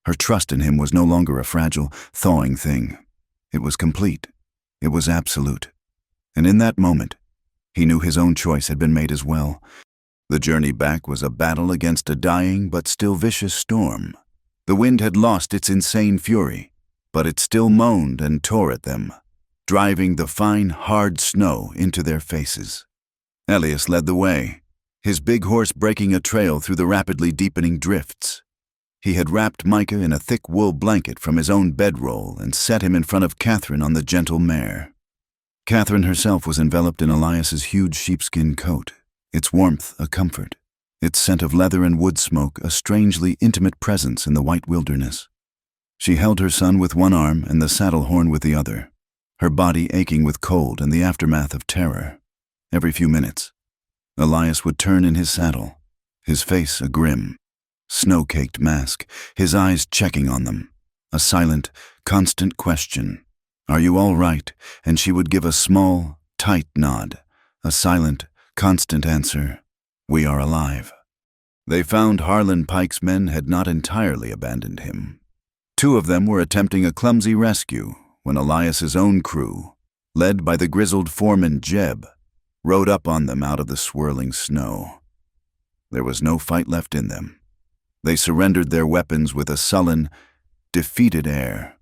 Her trust in him was no longer a fragile, thawing thing. It was complete. It was absolute. And in that moment, he knew his own choice had been made as well. The journey back was a battle against a dying but still vicious storm. The wind had lost its insane fury, but it still moaned and tore at them, driving the fine, hard snow into their faces. Elias led the way, his big horse breaking a trail through the rapidly deepening drifts. He had wrapped Micah in a thick wool blanket from his own bedroll and set him in front of Catherine on the gentle mare. Catherine herself was enveloped in Elias's huge sheepskin coat, its warmth a comfort, its scent of leather and wood smoke a strangely intimate presence in the white wilderness. She held her son with one arm and the saddle horn with the other, her body aching with cold and the aftermath of terror. Every few minutes, Elias would turn in his saddle, his face a grim, snow-caked mask, his eyes checking on them, a silent, constant question. "Are you all right?" And she would give a small, tight nod, a silent, constant answer, "We are alive." They found Harlan Pike's men had not entirely abandoned him. Two of them were attempting a clumsy rescue when Elias's own crew, led by the grizzled foreman Jeb, rode up on them out of the swirling snow. There was no fight left in them. They surrendered their weapons with a sullen, defeated air.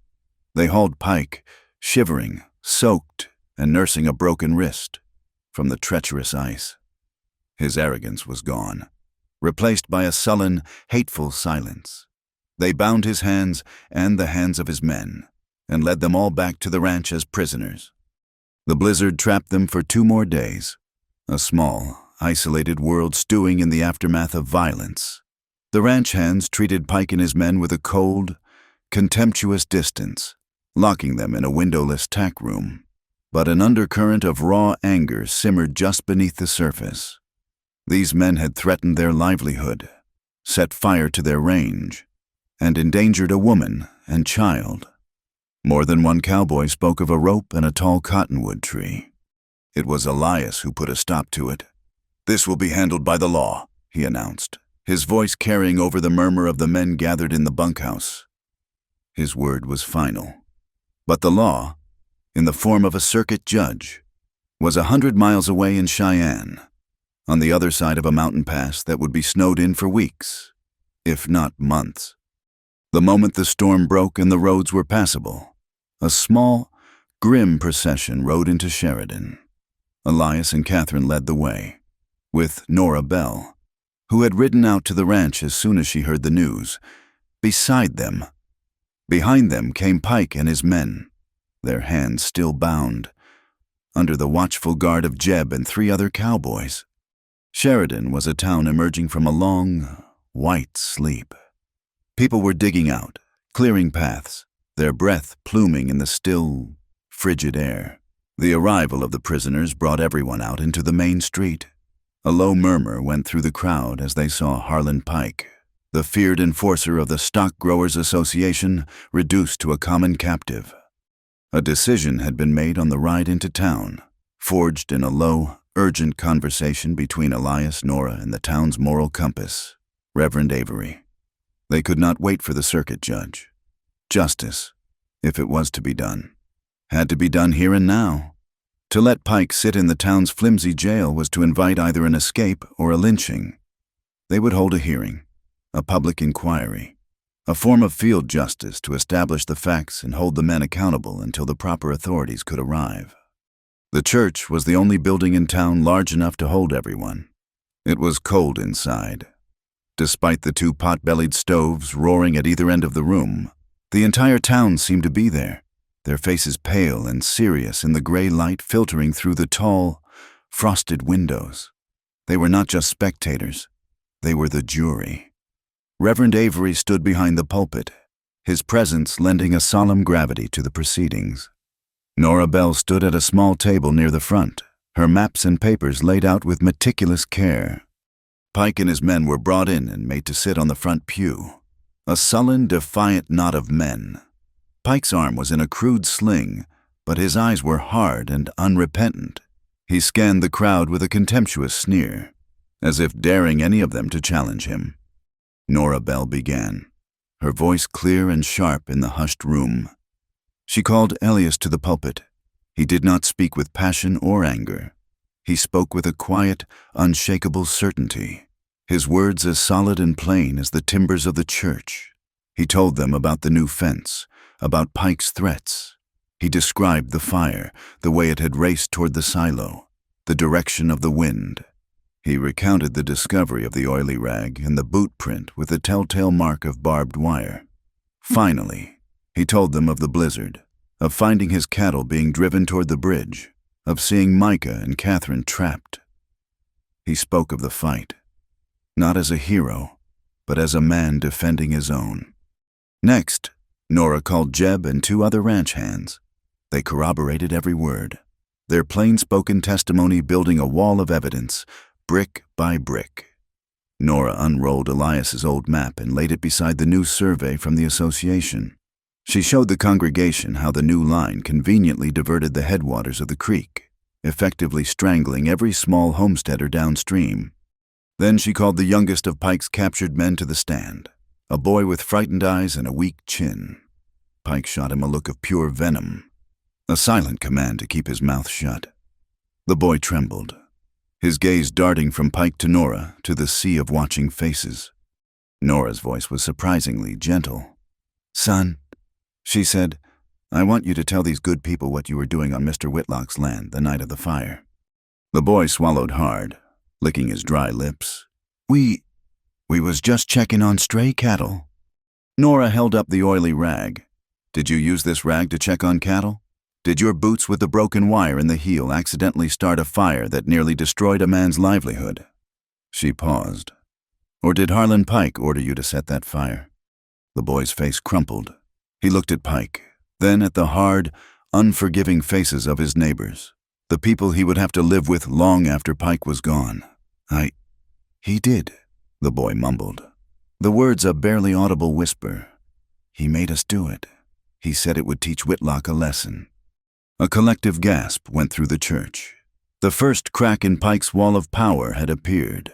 They hauled Pike, shivering, soaked, and nursing a broken wrist, from the treacherous ice. His arrogance was gone, replaced by a sullen, hateful silence. They bound his hands and the hands of his men, and led them all back to the ranch as prisoners. The blizzard trapped them for 2 more days, a small, isolated world stewing in the aftermath of violence. The ranch hands treated Pike and his men with a cold, contemptuous distance, locking them in a windowless tack room. But an undercurrent of raw anger simmered just beneath the surface. These men had threatened their livelihood, set fire to their range, and endangered a woman and child. More than one cowboy spoke of a rope and a tall cottonwood tree. It was Elias who put a stop to it. "This will be handled by the law," he announced, his voice carrying over the murmur of the men gathered in the bunkhouse. His word was final. But the law, in the form of a circuit judge, was 100 miles away in Cheyenne, on the other side of a mountain pass that would be snowed in for weeks, if not months. The moment the storm broke and the roads were passable, a small, grim procession rode into Sheridan. Elias and Catherine led the way, with Nora Bell, who had ridden out to the ranch as soon as she heard the news, beside them. Behind them came Pike and his men, their hands still bound, under the watchful guard of Jeb and 3 other cowboys. Sheridan was a town emerging from a long, white sleep. People were digging out, clearing paths, their breath pluming in the still, frigid air. The arrival of the prisoners brought everyone out into the main street. A low murmur went through the crowd as they saw Harlan Pike, the feared enforcer of the Stock Growers Association, reduced to a common captive. A decision had been made on the ride into town, forged in a low, urgent conversation between Elias, Nora, and the town's moral compass, Reverend Avery. They could not wait for the circuit judge. Justice, if it was to be done, had to be done here and now. To let Pike sit in the town's flimsy jail was to invite either an escape or a lynching. They would hold a hearing, a public inquiry, a form of field justice to establish the facts and hold the men accountable until the proper authorities could arrive. The church was the only building in town large enough to hold everyone. It was cold inside. Despite the 2 pot-bellied stoves roaring at either end of the room, the entire town seemed to be there, their faces pale and serious in the gray light filtering through the tall, frosted windows. They were not just spectators, they were the jury. Reverend Avery stood behind the pulpit, his presence lending a solemn gravity to the proceedings. Nora Bell stood at a small table near the front, her maps and papers laid out with meticulous care. Pike and his men were brought in and made to sit on the front pew, a sullen, defiant knot of men. Pike's arm was in a crude sling, but his eyes were hard and unrepentant. He scanned the crowd with a contemptuous sneer, as if daring any of them to challenge him. Nora Bell began, her voice clear and sharp in the hushed room. She called Elias to the pulpit. He did not speak with passion or anger. He spoke with a quiet, unshakable certainty, his words as solid and plain as the timbers of the church. He told them about the new fence, about Pike's threats. He described the fire, the way it had raced toward the silo, the direction of the wind. He recounted the discovery of the oily rag and the boot print with the telltale mark of barbed wire. Finally, he told them of the blizzard, of finding his cattle being driven toward the bridge, of seeing Micah and Catherine trapped. He spoke of the fight, not as a hero, but as a man defending his own. Next, Nora called Jeb and 2 other ranch hands. They corroborated every word, their plain-spoken testimony building a wall of evidence, brick by brick. Nora unrolled Elias's old map and laid it beside the new survey from the association. She showed the congregation how the new line conveniently diverted the headwaters of the creek, effectively strangling every small homesteader downstream. Then she called the youngest of Pike's captured men to the stand, a boy with frightened eyes and a weak chin. Pike shot him a look of pure venom, a silent command to keep his mouth shut. The boy trembled, his gaze darting from Pike to Nora to the sea of watching faces. Nora's voice was surprisingly gentle. "Son," she said, "I want you to tell these good people what you were doing on Mr. Whitlock's land the night of the fire." The boy swallowed hard, licking his dry lips. We was just checking on stray cattle." Nora held up the oily rag. "Did you use this rag to check on cattle? Did your boots with the broken wire in the heel accidentally start a fire that nearly destroyed a man's livelihood?" She paused. "Or did Harlan Pike order you to set that fire?" The boy's face crumpled. He looked at Pike, then at the hard, unforgiving faces of his neighbors, the people he would have to live with long after Pike was gone. He did," the boy mumbled, the words a barely audible whisper. "He made us do it. He said it would teach Whitlock a lesson." A collective gasp went through the church. The first crack in Pike's wall of power had appeared.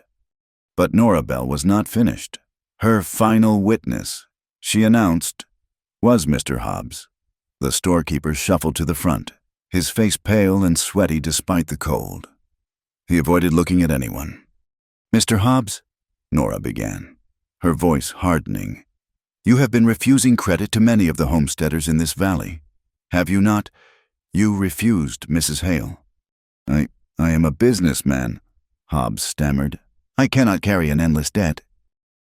But Nora Bell was not finished. Her final witness, she announced, was Mr. Hobbs. The storekeeper shuffled to the front, his face pale and sweaty despite the cold. He avoided looking at anyone. "Mr. Hobbs," Nora began, her voice hardening, "you have been refusing credit to many of the homesteaders in this valley. Have you not? You refused Mrs. Hale." I am a businessman," Hobbs stammered. "I cannot carry an endless debt."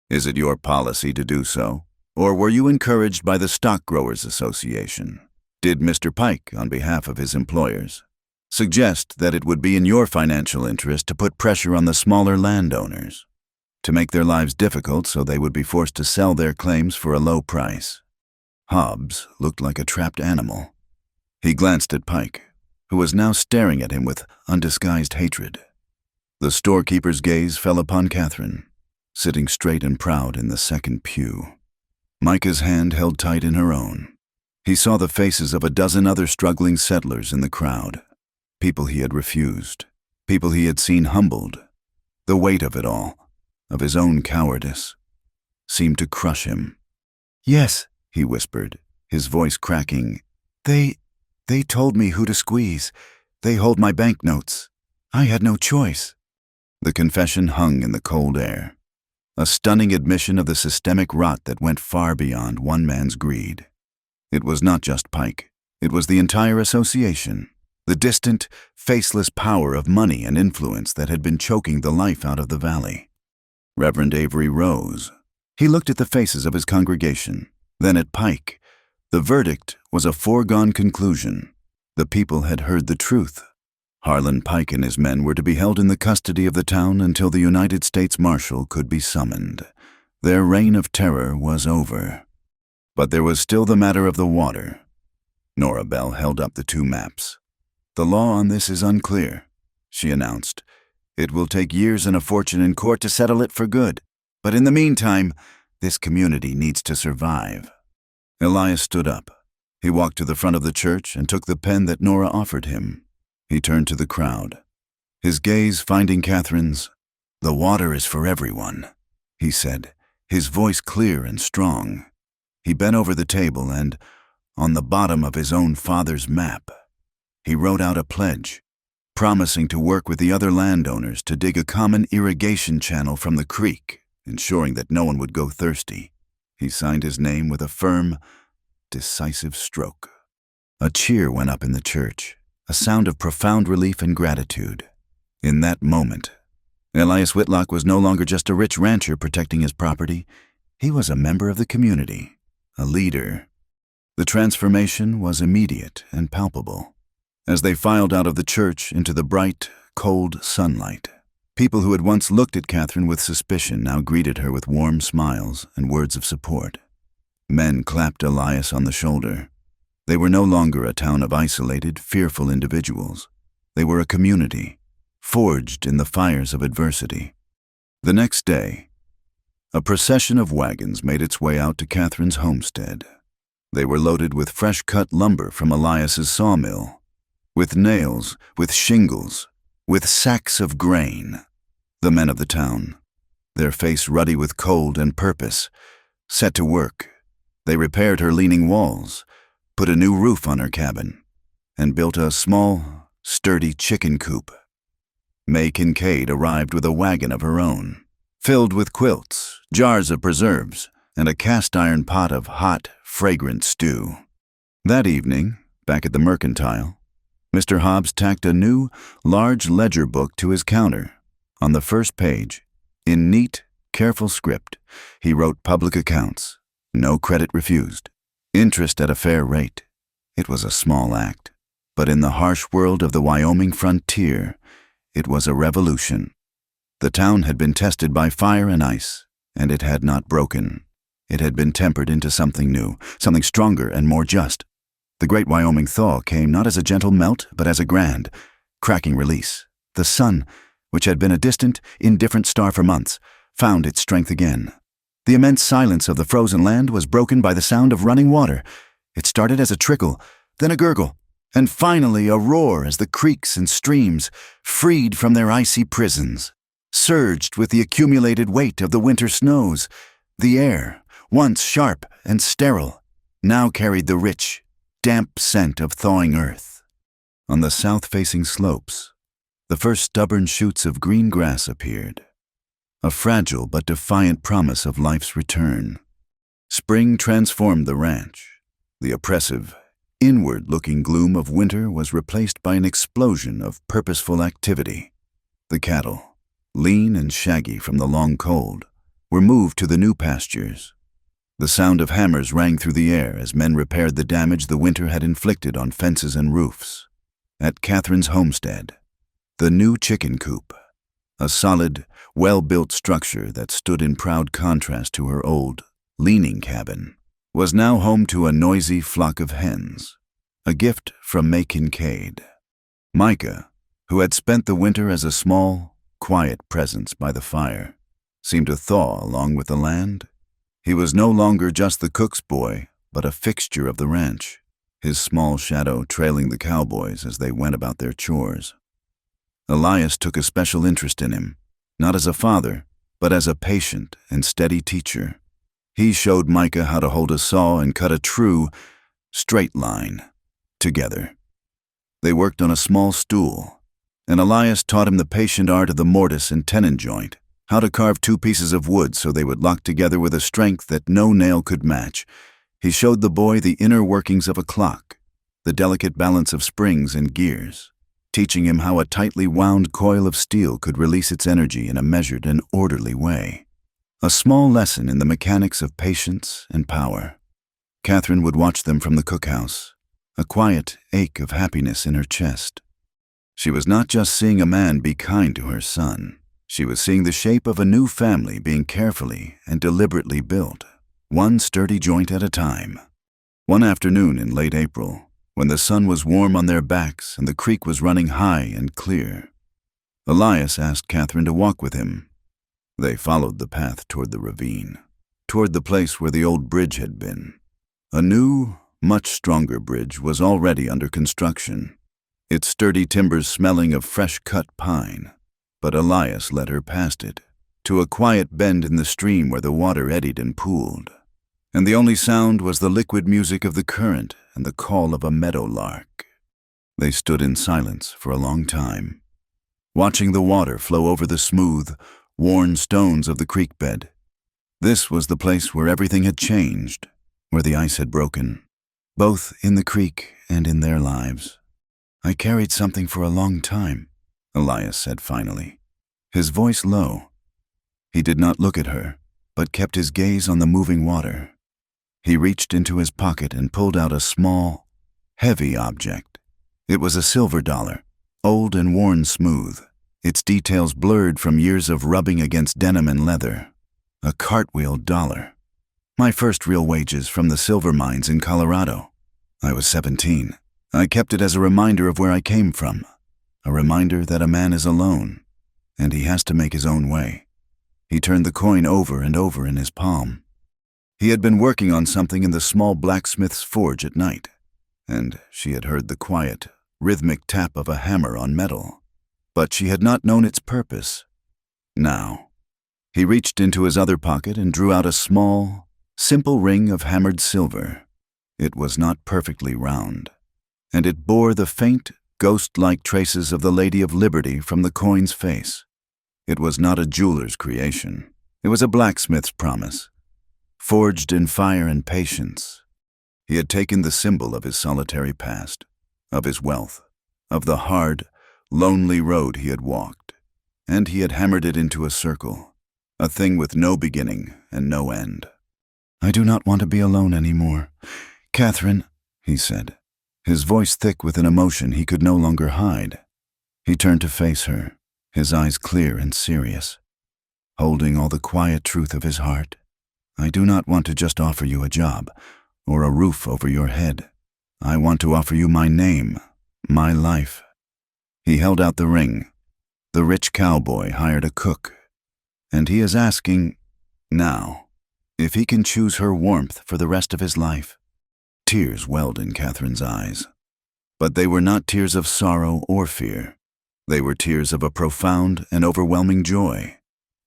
"Is it your policy to do so? Or were you encouraged by the Stock Growers Association? Did Mr. Pike, on behalf of his employers, suggest that it would be in your financial interest to put pressure on the smaller landowners, to make their lives difficult so they would be forced to sell their claims for a low price?" Hobbs looked like a trapped animal. He glanced at Pike, who was now staring at him with undisguised hatred. The storekeeper's gaze fell upon Catherine, sitting straight and proud in the second pew. Micah's hand held tight in her own. He saw the faces of a dozen other struggling settlers in the crowd, people he had refused, people he had seen humbled. The weight of it all, of his own cowardice, seemed to crush him. "Yes," he whispered, his voice cracking. They told me who to squeeze. They hold my banknotes. I had no choice." The confession hung in the cold air, a stunning admission of the systemic rot that went far beyond one man's greed. It was not just Pike. It was the entire association, the distant, faceless power of money and influence that had been choking the life out of the valley. Reverend Avery rose. He looked at the faces of his congregation, then at Pike. The verdict was a foregone conclusion. The people had heard the truth. Harlan Pike and his men were to be held in the custody of the town until the United States Marshal could be summoned. Their reign of terror was over. But there was still the matter of the water. Nora Bell held up the two maps. "The law on this is unclear," she announced. "It will take years and a fortune in court to settle it for good. But in the meantime, this community needs to survive." Elias stood up. He walked to the front of the church and took the pen that Nora offered him. He turned to the crowd, his gaze finding Catherine's. "The water is for everyone," he said, his voice clear and strong. He bent over the table and, on the bottom of his own father's map, he wrote out a pledge, promising to work with the other landowners to dig a common irrigation channel from the creek, ensuring that no one would go thirsty. He signed his name with a firm, decisive stroke. A cheer went up in the church, a sound of profound relief and gratitude. In that moment, Elias Whitlock was no longer just a rich rancher protecting his property. He was a member of the community, a leader. The transformation was immediate and palpable. As they filed out of the church into the bright, cold sunlight, people who had once looked at Catherine with suspicion now greeted her with warm smiles and words of support. Men clapped Elias on the shoulder. They were no longer a town of isolated, fearful individuals. They were a community, forged in the fires of adversity. The next day, a procession of wagons made its way out to Catherine's homestead. They were loaded with fresh-cut lumber from Elias's sawmill, with nails, with shingles, with sacks of grain. The men of the town, their face ruddy with cold and purpose, set to work. They repaired her leaning walls, put a new roof on her cabin, and built a small, sturdy chicken coop. May Kincaid arrived with a wagon of her own, filled with quilts, jars of preserves, and a cast-iron pot of hot, fragrant stew. That evening, back at the mercantile, Mr. Hobbs tacked a new, large ledger book to his counter. On the first page, in neat, careful script, he wrote public accounts, no credit refused, interest at a fair rate. It was a small act, but in the harsh world of the Wyoming frontier, it was a revolution. The town had been tested by fire and ice, and it had not broken. It had been tempered into something new, something stronger and more just. The great Wyoming thaw came not as a gentle melt, but as a grand, cracking release. The sun, which had been a distant, indifferent star for months, found its strength again. The immense silence of the frozen land was broken by the sound of running water. It started as a trickle, then a gurgle, and finally a roar as the creeks and streams, freed from their icy prisons, surged with the accumulated weight of the winter snows. The air, once sharp and sterile, now carried the rich, damp scent of thawing earth. On the south-facing slopes, the first stubborn shoots of green grass appeared, a fragile but defiant promise of life's return. Spring transformed the ranch. The oppressive, inward-looking gloom of winter was replaced by an explosion of purposeful activity. The cattle, lean and shaggy from the long cold, were moved to the new pastures. The sound of hammers rang through the air as men repaired the damage the winter had inflicted on fences and roofs. At Catherine's homestead, the new chicken coop, a solid, well-built structure that stood in proud contrast to her old, leaning cabin, was now home to a noisy flock of hens, a gift from May Kincaid. Micah, who had spent the winter as a small, quiet presence by the fire, seemed to thaw along with the land. He was no longer just the cook's boy, but a fixture of the ranch, his small shadow trailing the cowboys as they went about their chores. Elias took a special interest in him, not as a father, but as a patient and steady teacher. He showed Micah how to hold a saw and cut a true, straight line, together. They worked on a small stool, and Elias taught him the patient art of the mortise and tenon joint, how to carve two pieces of wood so they would lock together with a strength that no nail could match. He showed the boy the inner workings of a clock, the delicate balance of springs and gears, teaching him how a tightly wound coil of steel could release its energy in a measured and orderly way. A small lesson in the mechanics of patience and power. Catherine would watch them from the cookhouse, a quiet ache of happiness in her chest. She was not just seeing a man be kind to her son. She was seeing the shape of a new family being carefully and deliberately built, one sturdy joint at a time. One afternoon in late April, when the sun was warm on their backs and the creek was running high and clear, Elias asked Catherine to walk with him. They followed the path toward the ravine, toward the place where the old bridge had been. A new, much stronger bridge was already under construction, its sturdy timbers smelling of fresh-cut pine. But Elias led her past it, to a quiet bend in the stream where the water eddied and pooled, and the only sound was the liquid music of the current and the call of a meadow lark. They stood in silence for a long time, watching the water flow over the smooth, worn stones of the creek bed. This was the place where everything had changed, where the ice had broken, both in the creek and in their lives. "I carried something for a long time," Elias said finally, his voice low. He did not look at her, but kept his gaze on the moving water. He reached into his pocket and pulled out a small, heavy object. It was a silver dollar, old and worn smooth, its details blurred from years of rubbing against denim and leather. A cartwheel dollar. My first real wages from the silver mines in Colorado. I was 17. I kept it as a reminder of where I came from. A reminder that a man is alone, and he has to make his own way. He turned the coin over and over in his palm. He had been working on something in the small blacksmith's forge at night, and she had heard the quiet, rhythmic tap of a hammer on metal, but she had not known its purpose. Now, he reached into his other pocket and drew out a small, simple ring of hammered silver. It was not perfectly round, and it bore the faint, ghost-like traces of the Lady of Liberty from the coin's face. It was not a jeweler's creation. It was a blacksmith's promise, forged in fire and patience. He had taken the symbol of his solitary past, of his wealth, of the hard, lonely road he had walked, and he had hammered it into a circle, a thing with no beginning and no end. "I do not want to be alone anymore, Catherine," he said, his voice thick with an emotion he could no longer hide. He turned to face her, his eyes clear and serious, holding all the quiet truth of his heart. "I do not want to just offer you a job or a roof over your head. I want to offer you my name, my life." He held out the ring. The rich cowboy hired a cook, and he is asking, now, if he can choose her warmth for the rest of his life. Tears welled in Catherine's eyes, but they were not tears of sorrow or fear. They were tears of a profound and overwhelming joy,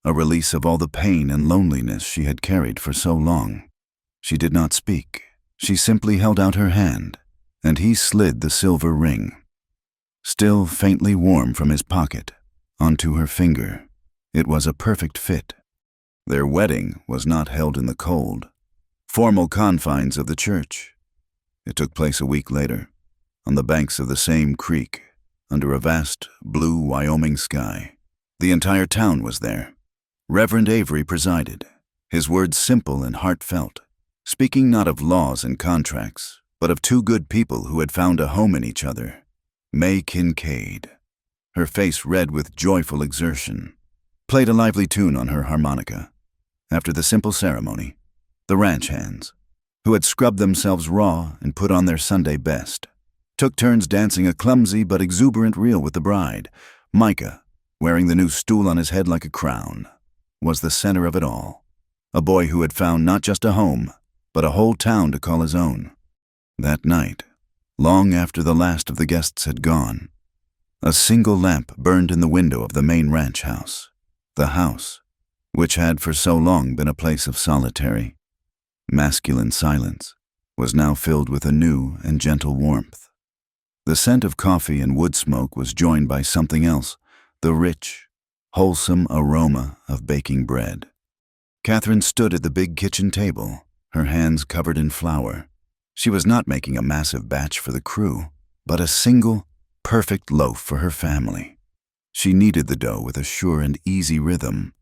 a release of all the pain and loneliness she had carried for so long. She did not speak. She simply held out her hand, and he slid the silver ring. still faintly warm from his pocket, onto her finger. It was a perfect fit. Their wedding was not held in the cold, formal confines of the church. It took place a week later, on the banks of the same creek, under a vast blue Wyoming sky. The entire town was there. Reverend Avery presided, his words simple and heartfelt, speaking not of laws and contracts, but of two good people who had found a home in each other. May Kincaid, her face red with joyful exertion, played a lively tune on her harmonica. After the simple ceremony, the ranch hands, who had scrubbed themselves raw and put on their Sunday best, took turns dancing a clumsy but exuberant reel with the bride. Micah, wearing the new stool on his head like a crown, was the center of it all. A boy who had found not just a home, but a whole town to call his own. That night, long after the last of the guests had gone, a single lamp burned in the window of the main ranch house. The house, which had for so long been a place of solitary, masculine silence, was now filled with a new and gentle warmth. The scent of coffee and wood smoke was joined by something else, the rich, wholesome aroma of baking bread. Catherine stood at the big kitchen table, her hands covered in flour. She was not making a massive batch for the crew, but a single, perfect loaf for her family. She kneaded the dough with a sure and easy rhythm,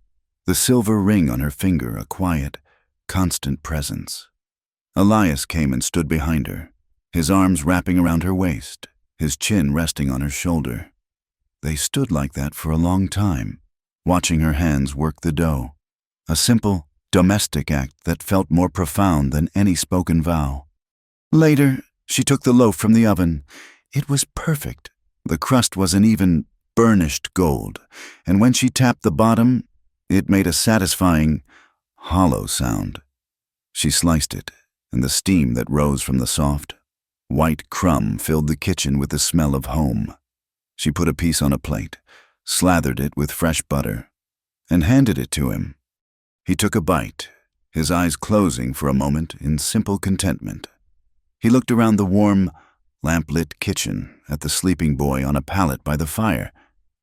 the silver ring on her finger a quiet, constant presence. Elias came and stood behind her, his arms wrapping around her waist, his chin resting on her shoulder. They stood like that for a long time, watching her hands work the dough, a simple, domestic act that felt more profound than any spoken vow. Later, she took the loaf from the oven. It was perfect. The crust was an even, burnished gold, and when she tapped the bottom, it made a satisfying, hollow sound. She sliced it, and the steam that rose from the soft, white crumb filled the kitchen with the smell of home. She put a piece on a plate, slathered it with fresh butter, and handed it to him. He took a bite, his eyes closing for a moment in simple contentment. He looked around the warm, lamp-lit kitchen, at the sleeping boy on a pallet by the fire,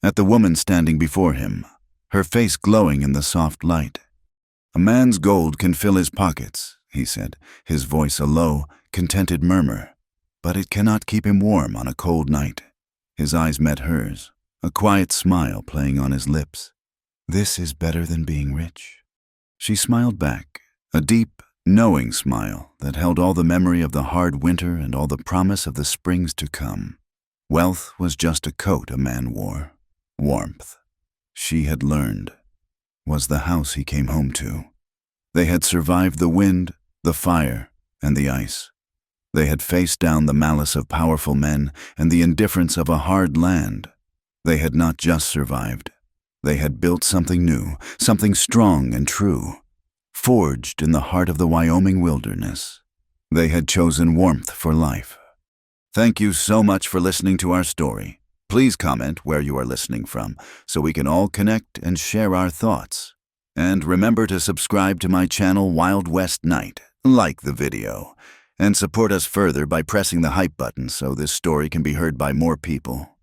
at the woman standing before him, her face glowing in the soft light. "A man's gold can fill his pockets," he said, his voice a low, contented murmur, "but it cannot keep him warm on a cold night." His eyes met hers, a quiet smile playing on his lips. "This is better than being rich." She smiled back, a deep, knowing smile that held all the memory of the hard winter and all the promise of the springs to come. Wealth was just a coat a man wore. Warmth, she had learned, was the house he came home to. They had survived the wind, the fire, and the ice. They had faced down the malice of powerful men and the indifference of a hard land. They had not just survived. They had built something new, something strong and true, forged in the heart of the Wyoming wilderness. They had chosen warmth for life. Thank you so much for listening to our story. Please comment where you are listening from so we can all connect and share our thoughts. And remember to subscribe to my channel Wild West Night, like the video, and support us further by pressing the hype button so this story can be heard by more people.